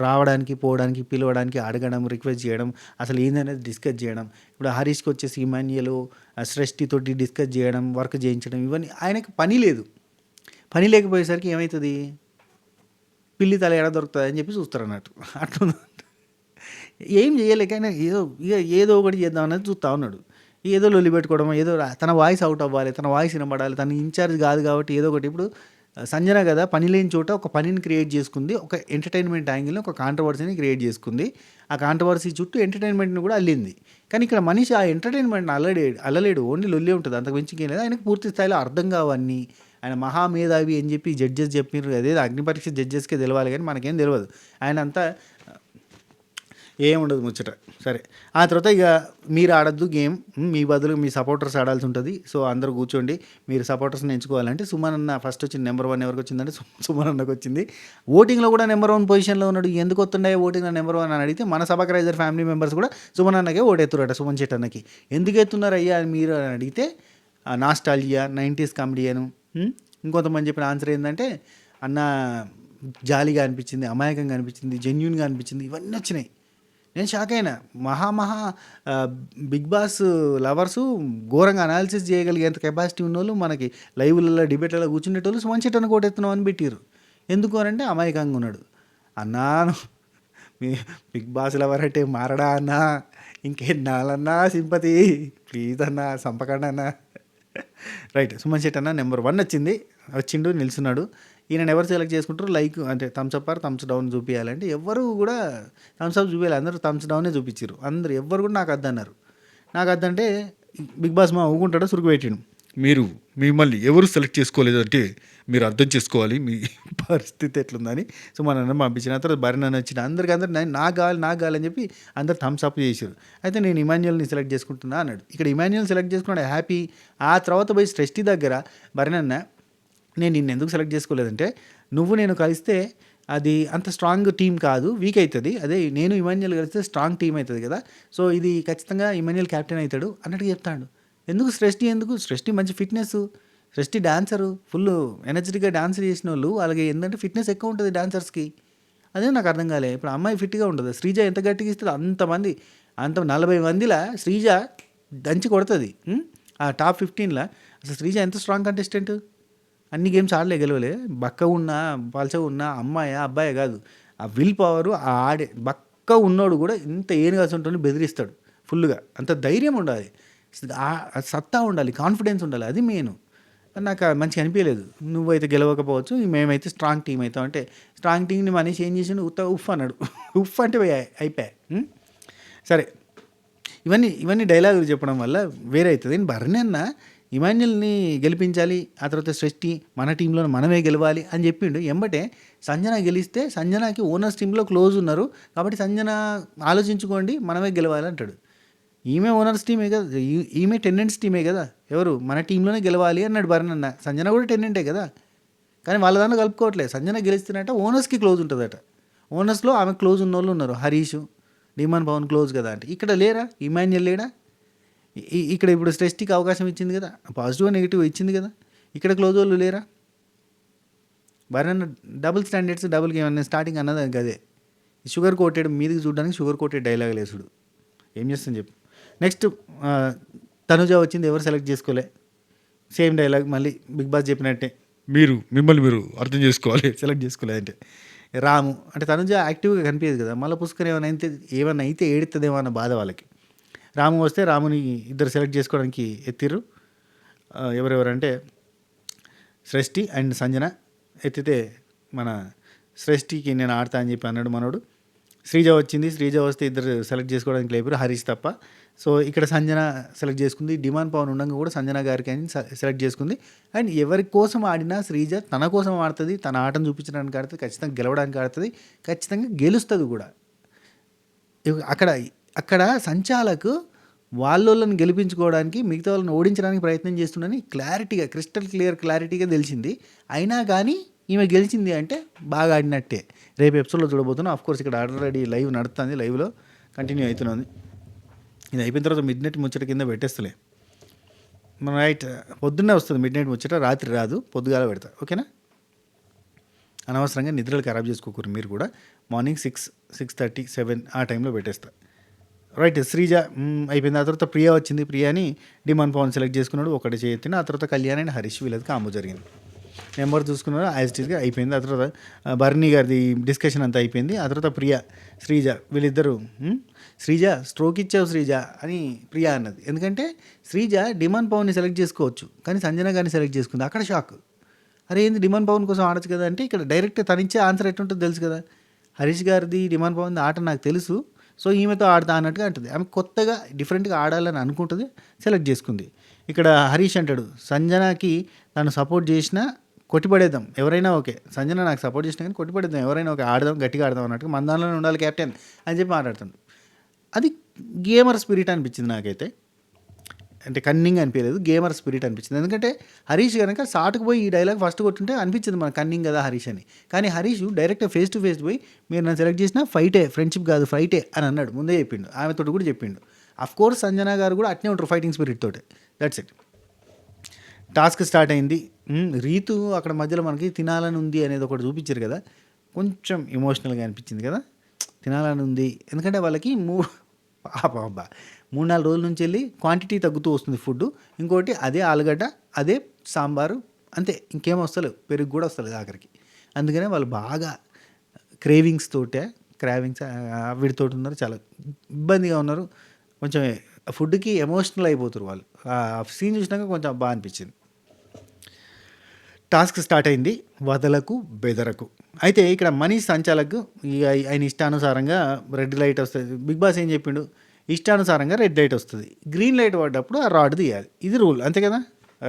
రావడానికి, పోవడానికి, పిలవడానికి, అడగడం, రిక్వెస్ట్ చేయడం, అసలు ఏందనేది డిస్కస్ చేయడం. ఇప్పుడు హరీష్కి వచ్చేసి ఇమాన్యుయల్ సృష్టితోటి డిస్కస్ చేయడం, వర్క్ చేయించడం, ఇవన్నీ ఆయనకి పని లేదు. పని లేకపోయేసరికి ఏమవుతుంది, పిల్లి తల ఎడ దొరుకుతుంది అని చెప్పి చూస్తారు అన్నట్టు. అట్లా ఏం చేయలేకైనా ఏదో ఒకటి చేద్దాం అనేది చూస్తూ ఉన్నాడు. ఏదో లొల్లి పెట్టుకోవడం, ఏదో తన వాయిస్ అవుట్ అవ్వాలి, తన వాయిస్ వినబడాలి, తన ఇన్ఛార్జ్ కాదు కాబట్టి ఏదో ఒకటి. ఇప్పుడు సంజన కదా పని లేని చోట ఒక పనిని క్రియేట్ చేసుకుంది, ఒక ఎంటర్టైన్మెంట్ యాంగిల్ని, ఒక కాంట్రవర్సీని క్రియేట్ చేసుకుంది. ఆ కాంట్రవర్సీ చుట్టూ ఎంటర్టైన్మెంట్ని కూడా అల్లింది. కానీ ఇక్కడ మనిషి ఆ ఎంటర్టైన్మెంట్ని అల్లలేడు, ఓన్లీ లొల్లి ఉంటుంది, అంతకు మించి ఏం లేదు. ఆయనకు పూర్తి స్థాయిలో అర్థం కావన్నీ. ఆయన మహామేధావి అని చెప్పి జడ్జెస్ చెప్పినారు, అదే అగ్నిపరీక్ష జడ్జెస్కే తెలవాలి, కానీ మనకేం తెలియదు. ఆయన అంతా ఏముండదు ముచ్చట. సరే, ఆ తర్వాత ఇక మీరు ఆడద్దు గేమ్, మీ బదులు మీ సపోర్టర్స్ ఆడాల్సి ఉంటుంది. సో అందరూ కూర్చోండి, మీరు సపోర్టర్స్ని ఎంచుకోవాలంటే సుమన్ అన్న ఫస్ట్ వచ్చింది. నెంబర్ 1 ఎవరికి వచ్చిందంటే సుమన్ అన్నకు వచ్చింది. ఓటింగ్లో కూడా నెంబర్ 1 పొజిషన్లో ఉన్నాడు. ఎందుకు వస్తుండే ఓటింగ్లో నెంబర్ 1 అని అడిగితే మన సభాక్రైజర్ ఫ్యామిలీ మెంబర్స్ కూడా సుమన్ అన్నకే ఓటెత్తురట, సుమన్ చెట్ అన్నకి. ఎందుకు ఎత్తున్నారు అయ్యా అని మీరు అని అడిగితే నాస్టాలియా, 90s కామెడియను. ఇంకొంతమంది చెప్పిన ఆన్సర్ ఏంటంటే అన్న జాలీగా అనిపించింది, అమాయకంగా అనిపించింది, జెన్యున్గా అనిపించింది, ఇవన్నీ వచ్చినాయి. నేను షాక్ అయినా. బిగ్ బాస్ లవర్సు ఘోరంగా అనాలిసిస్ చేయగలిగేంత కెపాసిటీ ఉన్నోళ్ళు మనకి లైవ్లలో డిబేట్లలో కూర్చునేటోళ్ళు సుమన్ చెట్టు కొట్టెత్తున్నాం అని పెట్టారు. ఎందుకు అనంటే అమాయకంగా ఉన్నాడు. అన్నా మీ బిగ్ బాస్ లవర్ అంటే మారడా అన్నా, ఇంకెన్నాళ్ళన్నా సింపతి, ప్లీజ్ అన్నా సంపకండి అన్నా. రైట్, సుమన్ చెట్టు అన్న నెంబర్ 1 వచ్చిండు, నిలుచున్నాడు. ఈయన ఎవరు సెలెక్ట్ చేసుకుంటారు, లైక్ అంటే thumbs up or thumbs down చూపించాలంటే ఎవరు కూడా థమ్స్ అప్ చూపించాలి, అందరూ థమ్స్ డౌనే చూపించారు. అందరూ ఎవ్వరు కూడా నాకు అద్దన్నారు. నాకు అద్దంటే బిగ్ బాస్ మా ఊగుంటాడో సురుకు పెట్టిండు. మిమ్మల్ని ఎవరు సెలెక్ట్ చేసుకోలేదు అంటే మీరు అర్థం చేసుకోవాలి మీ పరిస్థితి ఎట్లుందని. సో మన నన్ను పంపించిన తర్వాత బరినన్ను వచ్చిన అందరు నాకు కావాలి అని చెప్పి అందరు థమ్స్ అప్ చేశారు. అయితే నేను ఇమాన్యుయల్ని సెలెక్ట్ చేసుకుంటున్నా అన్నాడు. ఇక్కడ ఇమాన్యుయల్ సెలెక్ట్ చేసుకున్నాడు, హ్యాపీ. ఆ తర్వాత పోయి స్ట్రెస్టీ దగ్గర బరినన్న, నేను నిన్ను ఎందుకు సెలెక్ట్ చేసుకోలేదంటే నువ్వు నేను కలిస్తే అది అంత స్ట్రాంగ్ టీం కాదు, వీక్ అవుతుంది. అదే నేను ఇమాన్యుయల్ కలిస్తే స్ట్రాంగ్ టీం అవుతుంది కదా, సో ఇది ఖచ్చితంగా ఇమాన్యుయల్ క్యాప్టెన్ అవుతాడు అన్నట్టు చెప్తాడు. ఎందుకు సృష్టి మంచి ఫిట్నెస్, సృష్టి డాన్సరు, ఫుల్ ఎనర్జెటిక్గా డాన్స్ చేసిన వాళ్ళు, అలాగే ఏంటంటే ఫిట్నెస్ ఎక్కువ ఉంటుంది డాన్సర్స్కి. అదే నాకు అర్థం కాలే. ఇప్పుడు అమ్మాయి ఫిట్గా ఉంటుంది, శ్రీజ ఎంత గట్టిగా ఇస్తుంది, అంత 40 మందిలో శ్రీజ దంచి కొడుతుంది. ఆ టాప్ 15లో అసలు శ్రీజ ఎంత స్ట్రాంగ్ కంటెస్టెంట్. అన్ని గేమ్స్ ఆడలే, గెలవలే. బక్క ఉన్నా పల్చ ఉన్నా అమ్మాయి అబ్బాయి కాదు, ఆ విల్ పవరు, ఆ ఆడే బక్క ఉన్నోడు కూడా ఇంత ఏనుగా ఉంటుంది, బెదిరిస్తాడు ఫుల్గా. అంత ధైర్యం ఉండాలి, సత్తా ఉండాలి, కాన్ఫిడెన్స్ ఉండాలి, అది మెయిన్. నాకు మంచిగా అనిపించలేదు. నువ్వైతే గెలవకపోవచ్చు, మేమైతే స్ట్రాంగ్ టీం అవుతాం అంటే స్ట్రాంగ్ టీంని మనిషి ఏం చేసిండు, ఉఫ్ అన్నాడు. ఉఫ్ అంటే అయిపోయా. సరే, ఇవన్నీ డైలాగులు చెప్పడం వల్ల వేరే అవుతుంది. బర్నన్న ఇమాన్యుల్ని గెలిపించాలి, ఆ తర్వాత సృష్టి మన టీంలో మనమే గెలవాలి అని చెప్పిండు. ఎంబటే సంజన గెలిస్తే సంజనాకి ఓనర్స్ టీంలో క్లోజ్ ఉన్నారు కాబట్టి సంజన ఆలోచించుకోండి మనమే గెలవాలి అంటాడు. ఈమె ఓనర్స్ టీమే కదా, ఈమె టెనెంట్స్ టీమే కదా, ఎవరు మన టీంలోనే గెలవాలి అన్నాడు బర్నన్న. సంజన కూడా టెనెంటే కదా, కానీ వాళ్ళ దాంట్లో కలుపుకోవట్లేదు. సంజన గెలిస్తేనట ఓనర్స్కి క్లోజ్ ఉంటుందట. ఓనర్స్లో ఆమె క్లోజ్ ఉన్న వాళ్ళు ఉన్నారు, హరీష్, డిమాన్ పవన్ క్లోజ్ కదా అంటే. ఇక్కడ లేరా, ఇమాన్యుయల్ లేడా? ఇక్కడ ఇప్పుడు సృష్టికి అవకాశం ఇచ్చింది కదా, పాజిటివ్ నెగిటివ్ ఇచ్చింది కదా, ఇక్కడ క్లోజ్ వాళ్ళు లేరా? బర్నన్న డబుల్ స్టాండర్డ్స్, డబుల్ గేమ్ అనే స్టార్టింగ్ అన్నది అదే. షుగర్ కోటెడ్ మీదికి చూడడానికి షుగర్ కోటెడ్ డైలాగ్ లేసుడు. ఏం చేస్తాను చెప్పు. నెక్స్ట్ తనుజ వచ్చింది, ఎవరు సెలెక్ట్ చేసుకోలే, సేమ్ డైలాగ్ మళ్ళీ బిగ్ బాస్ చెప్పినట్టే.
మిమ్మల్ని మీరు అర్థం చేసుకోవాలి.
సెలెక్ట్ చేసుకోలేదంటే రాము అంటే తనుజ యాక్టివ్గా కనిపించదు కదా, మళ్ళీ పుష్కర్ ఏమైనా అయితే ఏడుతుందేమో అన్న బాధ వాళ్ళకి. రాము వస్తే రాముని ఇద్దరు సెలెక్ట్ చేసుకోవడానికి ఎత్తిర్రు. ఎవరెవరంటే సృష్టి అండ్ సంజన. ఎత్తితే మన సృష్టికి నేను ఆడతా అని చెప్పి అన్నాడు మనోడు. శ్రీజ వచ్చింది, శ్రీజ వస్తే ఇద్దరు సెలెక్ట్ చేసుకోవడానికి లేపారు, హరీష్ తప్ప. సో ఇక్కడ సంజన సెలెక్ట్ చేసుకుంది. డిమాండ్ పవన్ ఉండగా కూడా సంజన గారికి అని సెలెక్ట్ చేసుకుంది. అండ్ ఎవరి కోసం ఆడినా శ్రీజ తన కోసం ఆడుతుంది, తన ఆటను చూపించడానికి ఆడుతుంది, ఖచ్చితంగా గెలవడానికి ఆడుతుంది, ఖచ్చితంగా గెలుస్తుంది కూడా. అక్కడ అక్కడ సంచాలకు వాళ్ళని గెలిపించుకోవడానికి మిగతా వాళ్ళని ఓడించడానికి ప్రయత్నం చేస్తుందని క్లారిటీగా, క్రిస్టల్ క్లారిటీగా తెలిసింది. అయినా కానీ ఈమె గెలిచింది అంటే బాగా ఆడినట్టే. రేపు ఎపిసోడ్లో చూడబోతున్నాం. ఆఫ్కోర్స్ ఇక్కడ ఆల్రెడీ లైవ్ నడుస్తుంది, లైవ్లో కంటిన్యూ అవుతున్నది. ఇది అయిపోయిన తర్వాత మిడ్ నైట్ ముచ్చట కింద పెట్టేస్తలే. మన రైట్ పొద్దున్నే వస్తుంది మిడ్ నైట్ ముచ్చట, రాత్రి రాదు, పొద్దుగాల పెడతా. ఓకేనా? అనవసరంగా నిద్రలు ఖరాబ్ చేసుకోకూరు మీరు కూడా. మార్నింగ్ 6:30, 7 ఆ టైంలో పెట్టేస్తా. రైట్. శ్రీజ అయిపోయింది. ఆ తర్వాత ప్రియా వచ్చింది. ప్రియాని డిమాండ్ పవన్ సెలెక్ట్ చేసుకున్నాడు, ఒకటి చేయొత్తిన. ఆ తర్వాత కళ్యాణ్ అండ్ హరీష్ వీళ్ళది కాంబో జరిగింది. నెంబర్ చూసుకున్నారు, యాజిటీస్గా అయిపోయింది. ఆ తర్వాత బర్నీ గారిది డిస్కషన్ అంతా అయిపోయింది. ఆ తర్వాత ప్రియా, శ్రీజ వీళ్ళిద్దరూ శ్రీజ స్ట్రోక్ ఇచ్చావు శ్రీజ అని ప్రియా అన్నది. ఎందుకంటే శ్రీజ డిమాండ్ పవన్ని సెలెక్ట్ చేసుకోవచ్చు, కానీ సంజన గారిని సెలెక్ట్ చేసుకుంది. అక్కడ షాక్. అరే ఏంది డిమాండ్ పవన్ కోసం ఆడచ్చు కదా అంటే, ఇక్కడ డైరెక్ట్ తనిచ్చే ఆన్సర్ ఎట్టుంటుందో తెలుసు కదా. హరీష్ గారిది డిమాండ్ పవన్ ఆట నాకు తెలుసు, సో ఈమెతో ఆడతా అన్నట్టుగా అంటుంది. ఆమె కొత్తగా డిఫరెంట్గా ఆడాలని అనుకుంటుంది, సెలెక్ట్ చేసుకుంది. ఇక్కడ హరీష్ అంటాడు సంజనకి తను సపోర్ట్ చేసినా కొట్టిపడేద్దాం, ఎవరైనా ఓకే, సంజన నాకు సపోర్ట్ చేసినా కానీ కొట్టిపడేద్దాం, ఎవరైనా ఓకే, ఆడదాం, గట్టిగా ఆడదాం అన్నట్టుగా, మన దానిలోనే ఉండాలి కెప్టెన్ అని చెప్పి మాట్లాడుతాడు. అది గేమర్ స్పిరిట్ అనిపించింది నాకైతే. అంటే కన్నింగ్ అనిపించలేదు, గేమర్ స్పిరిట్ అనిపించింది. ఎందుకంటే హరీష్ కనుక సాటుకు పోయి ఈ డైలాగ్ ఫస్ట్ కొట్టుంటే అనిపించింది మన కన్నింగ్ కదా హరీష్ అని. కానీ హరీష్ డైరెక్ట్గా ఫేస్ టు ఫేస్ పోయి మీరు నన్ను సెలెక్ట్ చేసినా ఫైటే, ఫ్రెండ్షిప్ కాదు ఫైటే అని అన్నాడు. ముందే చెప్పిండు, ఆమెతో కూడా చెప్పిండు. అఫ్కోర్స్ సంజన గారు కూడా అట్నే ఉంటారు ఫైటింగ్ స్పిరిట్ తోటి. That's it. టాస్క్ స్టార్ట్ అయింది. రీతు అక్కడ మధ్యలో మనకి తినాలని ఉంది అనేది ఒకటి చూపించారు కదా, కొంచెం ఎమోషనల్గా అనిపించింది కదా. తినాలని ఉంది ఎందుకంటే వాళ్ళకి 3-4 రోజుల నుంచి వెళ్ళి క్వాంటిటీ తగ్గుతూ వస్తుంది ఫుడ్. ఇంకోటి అదే ఆలుగడ్డ, అదే సాంబారు, అంతే, ఇంకేం వస్తలేవు, పెరుగు కూడా వస్తలేదు ఆఖరికి. అందుకనే వాళ్ళు బాగా క్రేవింగ్స్ వీటితో ఉన్నారు, చాలా ఇబ్బందిగా ఉన్నారు. కొంచెం ఫుడ్కి ఎమోషనల్ అయిపోతారు వాళ్ళు. ఆ సీన్ చూసినాక కొంచెం బాగా అనిపించింది. టాస్క్ స్టార్ట్ అయింది, వదలకు బెదరకు. అయితే ఇక్కడ మనీష్ సంచాలకు ఆయన ఇష్టానుసారంగా రెడ్ లైట్ వస్తుంది. బిగ్ బాస్ ఏం చెప్పిండు, ఇష్టానుసారంగా రెడ్ లైట్ వస్తుంది, గ్రీన్ లైట్ పడ్డప్పుడు ఆ రాడ్ తీయాలి, ఇది రూల్, అంతే కదా.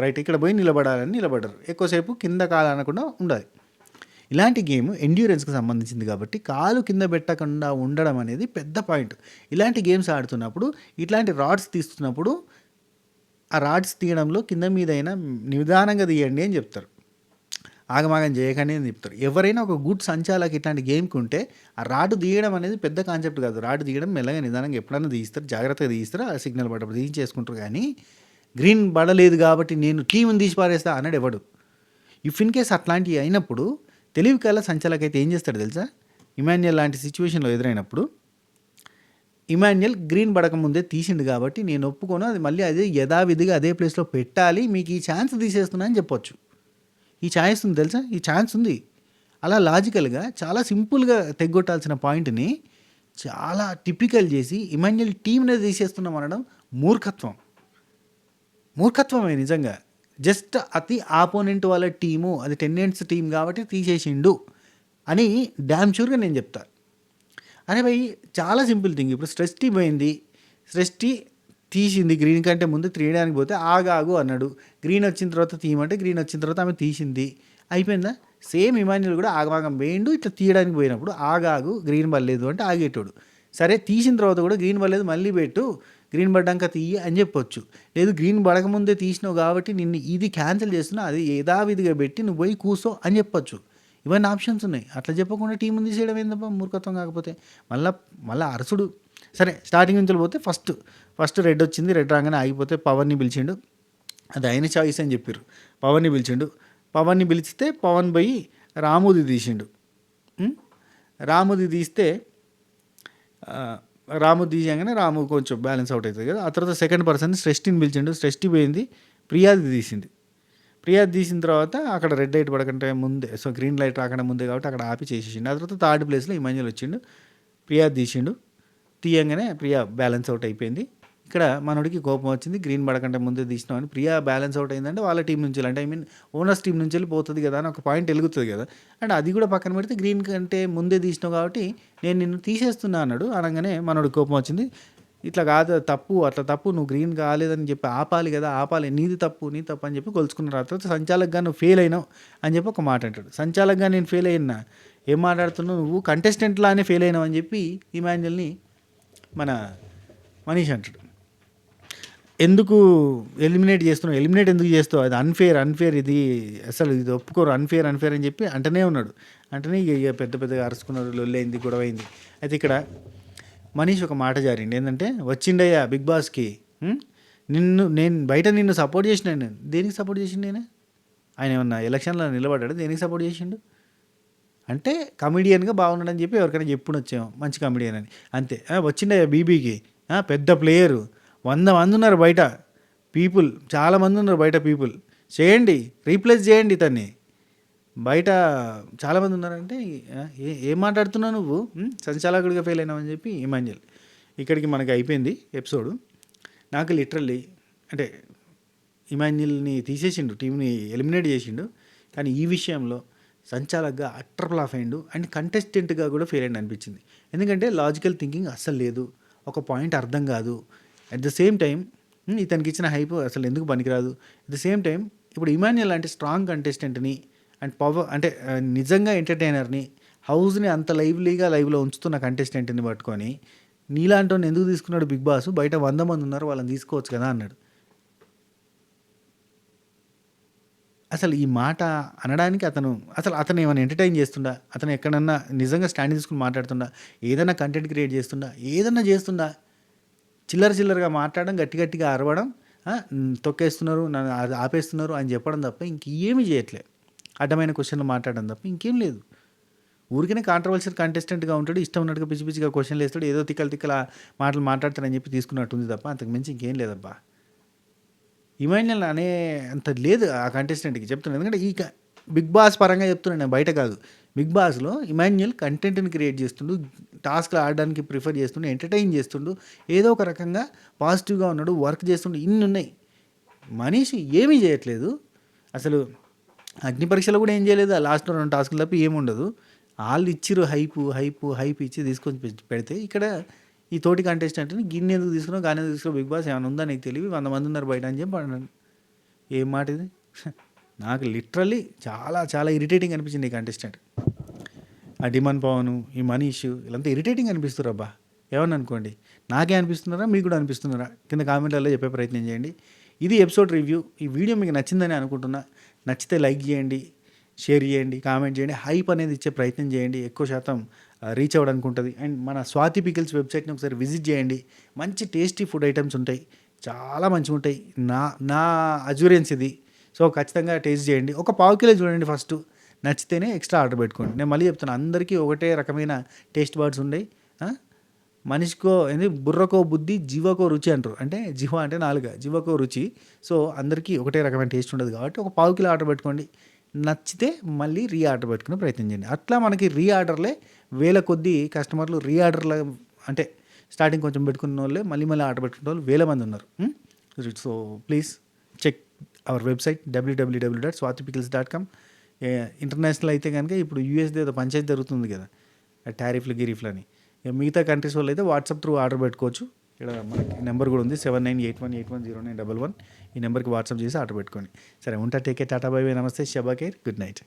రైట్. ఇక్కడ పోయి నిలబడాలని నిలబడరు, ఎక్కువసేపు కింద కాలు అనకుండా ఉండాలి. ఇలాంటి గేమ్ ఎండ్యూరెన్స్కి సంబంధించింది కాబట్టి కాలు కింద పెట్టకుండా ఉండడం అనేది పెద్ద పాయింట్. ఇలాంటి గేమ్స్ ఆడుతున్నప్పుడు ఇట్లాంటి రాడ్స్ తీస్తున్నప్పుడు ఆ రాడ్స్ తీయడంలో కింద మీద అయినా నిదానంగా తీయండి అని చెప్తారు, ఆగమాగం చేయకండి అని చెప్తారు. ఎవరైనా ఒక గుడ్ సంచాలకి ఇట్లాంటి గేమ్కి ఉంటే ఆ రాడ్ తీయడం అనేది పెద్ద కాన్సెప్ట్ కాదు. రాడ్ తీయడం మెల్లగా నిదానంగా ఎప్పుడైనా తీస్తారు, జాగ్రత్తగా తీస్తారు, ఆ సిగ్నల్ పడ్డప్పుడు తీయించేసుకుంటారు. కానీ గ్రీన్ పడలేదు కాబట్టి నేను టీంని తీసి పారేస్తా అన్నాడు ఎవడు. ఇఫ్ ఇన్ కేస్ అట్లాంటివి అయినప్పుడు తెలివి కల సంచాలకైతే ఏం చేస్తాడు తెలుసా, ఇమాన్యుయల్ లాంటి సిచ్యువేషన్లో ఎదురైనప్పుడు ఇమాన్యుయల్ గ్రీన్ పడకముందే తీసిండు కాబట్టి నేను ఒప్పుకోను, అది మళ్ళీ అదే యథావిధిగా అదే ప్లేస్లో పెట్టాలి, మీకు ఈ ఛాన్స్ తీసేస్తున్నా అని చెప్పొచ్చు. ఈ ఛాన్స్ ఉంది తెలుసా, ఈ ఛాన్స్ ఉంది. అలా లాజికల్గా చాలా సింపుల్గా తెగ్గొట్టాల్సిన పాయింట్ని చాలా టిపికల్ చేసి ఇమాన్యుయల్ టీంనే తీసేస్తున్నాం అనడం మూర్ఖత్వమే నిజంగా. జస్ట్ అతి ఆపోనెంట్ వాళ్ళ టీము, అది టెండెన్స్ టీం కాబట్టి తీసేసిండు అని డ్యామ్ షూర్గా నేను చెప్తా. అరే భయ్ చాలా సింపుల్ థింగ్. ఇప్పుడు సృష్టి పోయింది, సృష్టి తీసింది గ్రీన్ కంటే ముందు తీయడానికి పోతే ఆగాగు అన్నాడు, గ్రీన్ వచ్చిన తర్వాత తీయమంటే గ్రీన్ వచ్చిన తర్వాత ఆమె తీసింది, అయిపోయిందా. సేమ్ ఇమాన్యుయల్ కూడా ఆగమాగం వేయండు, ఇట్లా తీయడానికి పోయినప్పుడు ఆగాగు గ్రీన్ పడలేదు అంటే ఆగేటోడు. సరే తీసిన తర్వాత కూడా గ్రీన్ పడలేదు మళ్ళీ పెట్టు, గ్రీన్ పడ్డాక తీయి అని చెప్పొచ్చు. లేదు గ్రీన్ పడకముందే తీసినావు కాబట్టి నిన్ను ఇది క్యాన్సిల్ చేస్తున్నా, అది యథావిధిగా పెట్టి నువ్వు పోయి కూర్చో అని చెప్పొచ్చు. ఇవన్నీ ఆప్షన్స్ ఉన్నాయి. అట్లా చెప్పకుండా టీం తీసేయడం ఏందప్ప, మూర్ఖత్వం కాకపోతే. మళ్ళీ అరసుడు. సరే స్టార్టింగ్ నుంచి పోతే ఫస్ట్ రెడ్ వచ్చింది, రెడ్ రాగానే ఆగిపోతే పవన్ని పిలిచిండు, అది ఆయన చాయిస్ అని చెప్పారు. పవన్ని పిలిచితే పవన్ పోయి రాముది తీసిండు. రాముది తీస్తే రాము తీయగానే రాము కొంచెం బ్యాలెన్స్ అవుట్ అవుతుంది కదా. ఆ తర్వాత సెకండ్ పర్సన్ సృష్టిని పిలిచిండు, సృష్టి పోయింది, ప్రియాది తీసింది. ప్రియా తీసిన తర్వాత అక్కడ రెడ్ లైట్ పడకంటే ముందే, సో గ్రీన్ లైట్ రాకుండా ముందే కాబట్టి అక్కడ ఆపి చేసేసిండు. ఆ తర్వాత థర్డ్ ప్లేస్లో ఇమాన్యుల్ వచ్చిండు, ప్రియా తీసిండు. తీయంగానే ప్రియా బ్యాలెన్స్ అవుట్ అయిపోయింది. ఇక్కడ మనోడికి కోపం వచ్చింది, గ్రీన్ పడకంటే ముందే తీసినాం అని. ప్రియా బ్యాలెన్స్ అవుట్ అయిందంటే వాళ్ళ టీం నుంచి అంటే ఐ మీన్ ఓనర్స్ టీం నుంచి వెళ్ళి పోతుంది కదా అని ఒక పాయింట్ వెలుగుతుంది కదా. అండ్ అది కూడా పక్కన పెడితే గ్రీన్ కంటే ముందే తీసినావు కాబట్టి నేను నిన్ను తీసేస్తున్నా అన్నాడు. అనగానే మనోడికి కోపం వచ్చింది. ఇట్లా కాదు, తప్పు, అట్లా తప్పు, నువ్వు గ్రీన్ కాలేదని చెప్పి ఆపాలి కదా, ఆపాలి, నీది తప్పు అని చెప్పి కొలుచుకున్న తర్వాత సంచాలకుగా నువ్వు ఫెయిల్ అయినావు అని చెప్పి ఒక మాట అంటాడు. సంచాలకుగా నేను ఫెయిల్ అయినా, ఏం మాట్లాడుతున్నావు నువ్వు, కంటెస్టెంట్ లానే ఫెయిల్ అయినావు అని చెప్పి ఇమాన్యుల్ని మన మనీష్ అంటాడు. ఎందుకు ఎలిమినేట్ చేస్తున్నావు, ఎలిమినేట్ ఎందుకు చేస్తావు, అది అన్ఫేర్, ఇది అసలు ఇది ఒప్పుకోరు, అన్ఫేర్ అని చెప్పి అంటనే ఉన్నాడు. అంటనే ఇక పెద్దగా అరుచుకున్నారు, లొల్లైంది, గొడవ అయింది. అయితే ఇక్కడ మనీష్ ఒక మాట జారిండి, ఏంటంటే వచ్చిండయ్యా బిగ్ బాస్కి, నిన్ను సపోర్ట్ చేసిన, నేను దేనికి సపోర్ట్ చేసిండు, ఆయన ఏమన్నా ఎలక్షన్లో నిలబడ్డాడు, దేనికి సపోర్ట్ చేసిండు అంటే కమిడియన్గా బాగున్నాడని చెప్పి ఎవరికైనా చెప్పుని వచ్చాము, మంచి కమిడియన్ అని, అంతే. వచ్చిండయ్యా బీబీకి, పెద్ద ప్లేయరు, 100 మంది ఉన్నారు బయట పీపుల్, చాలామంది ఉన్నారు బయట పీపుల్, చేయండి, రీప్లేస్ చేయండి ఇతన్ని, బయట చాలామంది ఉన్నారంటే ఏం మాట్లాడుతున్నావు నువ్వు, సంచాలకుడిగా ఫెయిల్ అయినావని చెప్పి ఇమాన్యుల్. ఇక్కడికి మనకి అయిపోయింది ఎపిసోడు. నాకు లిటరల్లీ అంటే ఇమాన్యుల్ని తీసేసిండు, టీంని ఎలిమినేట్ చేసిండు, కానీ ఈ విషయంలో సంచాలకుగా అట్టర్ ఫ్లాప్ అయిండు అండ్ కంటెస్టెంట్గా కూడా ఫెయిల్ అయింది అనిపించింది. ఎందుకంటే లాజికల్ థింకింగ్ అస్సలు లేదు, ఒక పాయింట్ అర్థం కాదు. అట్ ద సేమ్ టైం ఇతనికి ఇచ్చిన హైప్ అసలు ఎందుకు పనికిరాదు. అట్ ద సేమ్ టైం ఇప్పుడు ఇమాన్యుల్ అంటే స్ట్రాంగ్ కంటెస్టెంట్ని అండ్ పవర్ అంటే నిజంగా ఎంటర్టైనర్ని, హౌస్ని అంత లైవ్లో ఉంచుతున్న కంటెస్టెంట్ని పట్టుకొని నీలాంటి ఎందుకు తీసుకున్నాడు బిగ్ బాస్, బయట 100 మంది ఉన్నారు వాళ్ళని తీసుకోవచ్చు కదా అన్నాడు. అసలు ఈ మాట అనడానికి అతను ఏమైనా ఎంటర్టైన్ చేస్తుండా, అతను ఎక్కడన్నా నిజంగా స్టాండ్ తీసుకుని మాట్లాడుతుండా, ఏదైనా కంటెంట్ క్రియేట్ చేస్తుండా, చిల్లరగా మాట్లాడడం, గట్టిగా అరవడం, తొక్కేస్తున్నారు, నన్ను అది ఆపేస్తున్నారు అని చెప్పడం తప్ప ఇంకేమీ చేయట్లే. అడ్డమైన క్వశ్చన్లు మాట్లాడడం తప్ప ఇంకేం లేదు. ఊరికనే కాంట్రవర్షియల్ కంటెస్టెంట్గా ఉంటాడు, ఇష్టం ఉన్నట్టుగా పిచ్చిగా క్వశ్చన్లు వేస్తాడు, ఏదో తిక్కల మాటలు మాట్లాడతాడని చెప్పి తీసుకున్నట్టుంది తప్ప అంతకు మించి ఇంకేం లేదబ్బా. ఇమాన్యుల్ అనే అంత లేదు ఆ కంటెస్టెంట్కి చెప్తున్నాను. ఎందుకంటే ఈ బిగ్ బాస్ పరంగా చెప్తున్నాను, నేను బయట కాదు. బిగ్ బాస్లో ఇమాన్యుల్ కంటెంట్ని క్రియేట్ చేస్తుండు, టాస్క్లు ఆడడానికి ప్రిఫర్ చేస్తుండు, ఎంటర్టైన్ చేస్తుండు, ఏదో ఒక రకంగా పాజిటివ్గా ఉన్నాడు, వర్క్ చేస్తుండు, ఇన్ని ఉన్నాయి. మనీష్ ఏమీ చేయట్లేదు అసలు. అగ్ని పరీక్షలు కూడా ఏం చేయలేదు, ఆ లాస్ట్ 2 టాస్కులు తప్ప ఏముండదు. వాళ్ళు ఇచ్చిరు హైప్ ఇచ్చి తీసుకొని పెడితే ఇక్కడ ఈ తోటి కంటెస్టెంట్ని గిన్నె ఎందుకు తీసుకున్నావు, గానే తీసుకున్నావు, బిగ్ బాస్ ఏమైనా ఉందా నీకు తెలివి, 100 మంది ఉన్నారు బయట అని చెప్పి అన్నాను. ఏం మాట ఇది, నాకు లిటరల్లీ చాలా ఇరిటేటింగ్ అనిపించింది ఈ కంటెస్టెంట్. ఆ డిమాండ్ పవన్, ఈ మనీష్, వీళ్ళంతా ఇరిటేటింగ్ అనిపిస్తారు అబ్బా. ఏమన్నా అనుకోండి, నాకే అనిపిస్తున్నారా, మీకు కూడా అనిపిస్తున్నారా, కింద కామెంట్లలో చెప్పే ప్రయత్నం చేయండి. ఇది ఎపిసోడ్ రివ్యూ. ఈ వీడియో మీకు నచ్చిందని అనుకుంటున్నా. నచ్చితే లైక్ చేయండి, షేర్ చేయండి, కామెంట్ చేయండి, హైప్ అనేది ఇచ్చే ప్రయత్నం చేయండి, ఎక్కువ శాతం రీచ్ అవ్వడానికి ఉంటుంది. అండ్ మన స్వాతి పికిల్స్ వెబ్సైట్ని ఒకసారి విజిట్ చేయండి. మంచి టేస్టీ ఫుడ్ ఐటమ్స్ ఉంటాయి, చాలా మంచిగా ఉంటాయి. నా అజ్యూరెన్స్ ఇది. సో ఖచ్చితంగా టేస్ట్ చేయండి. ఒక 1/4 కిలో చూడండి ఫస్ట్, నచ్చితేనే ఎక్స్ట్రా ఆర్డర్ పెట్టుకోండి. నేను మళ్ళీ చెప్తాను, అందరికీ ఒకటే రకమైన టేస్ట్ బర్డ్స్ ఉన్నాయి. మనిషికో బుర్రకో బుద్ధి, జీవకో రుచి అంటారు. అంటే జిహ్వ అంటే 4, జీవకో రుచి. సో అందరికీ ఒకటే రకమైన టేస్ట్ ఉండదు కాబట్టి ఒక 1/4 కిలో ఆర్డర్ పెట్టుకోండి. నచ్చితే మళ్ళీ ఆర్డర్ పెట్టుకునే ప్రయత్నం చేయండి. అట్లా మనకి ఆర్డర్లే వేల కొద్దీ కస్టమర్లు ఆర్డర్ల అంటే స్టార్టింగ్ కొంచెం పెట్టుకున్న వాళ్ళే మళ్ళీ ఆర్డర్ పెట్టుకునే వాళ్ళు వేల మంది ఉన్నారు. So please check our website www.swatipikils.com. International అయితే కనుక ఇప్పుడు యూఎస్ది ఏదో పంచాయతీ జరుగుతుంది కదా, టారిఫ్లు గిరిఫ్లు అని. మిగతా కంట్రీస్ వాళ్ళు అయితే వాట్సాప్ త్రూ ఆర్డర్ పెట్టుకోవచ్చు. ఇక్కడ మనకి నెంబర్ కూడా ఉంది, 7981810911. ఈ నెంబర్కి వాట్సాప్ చేసి ఆర్డర్ పెట్టుకోండి. సరే ఉంటా, take care, tata bye by, నమస్తే, శబా కేర్, గుడ్ నైట్.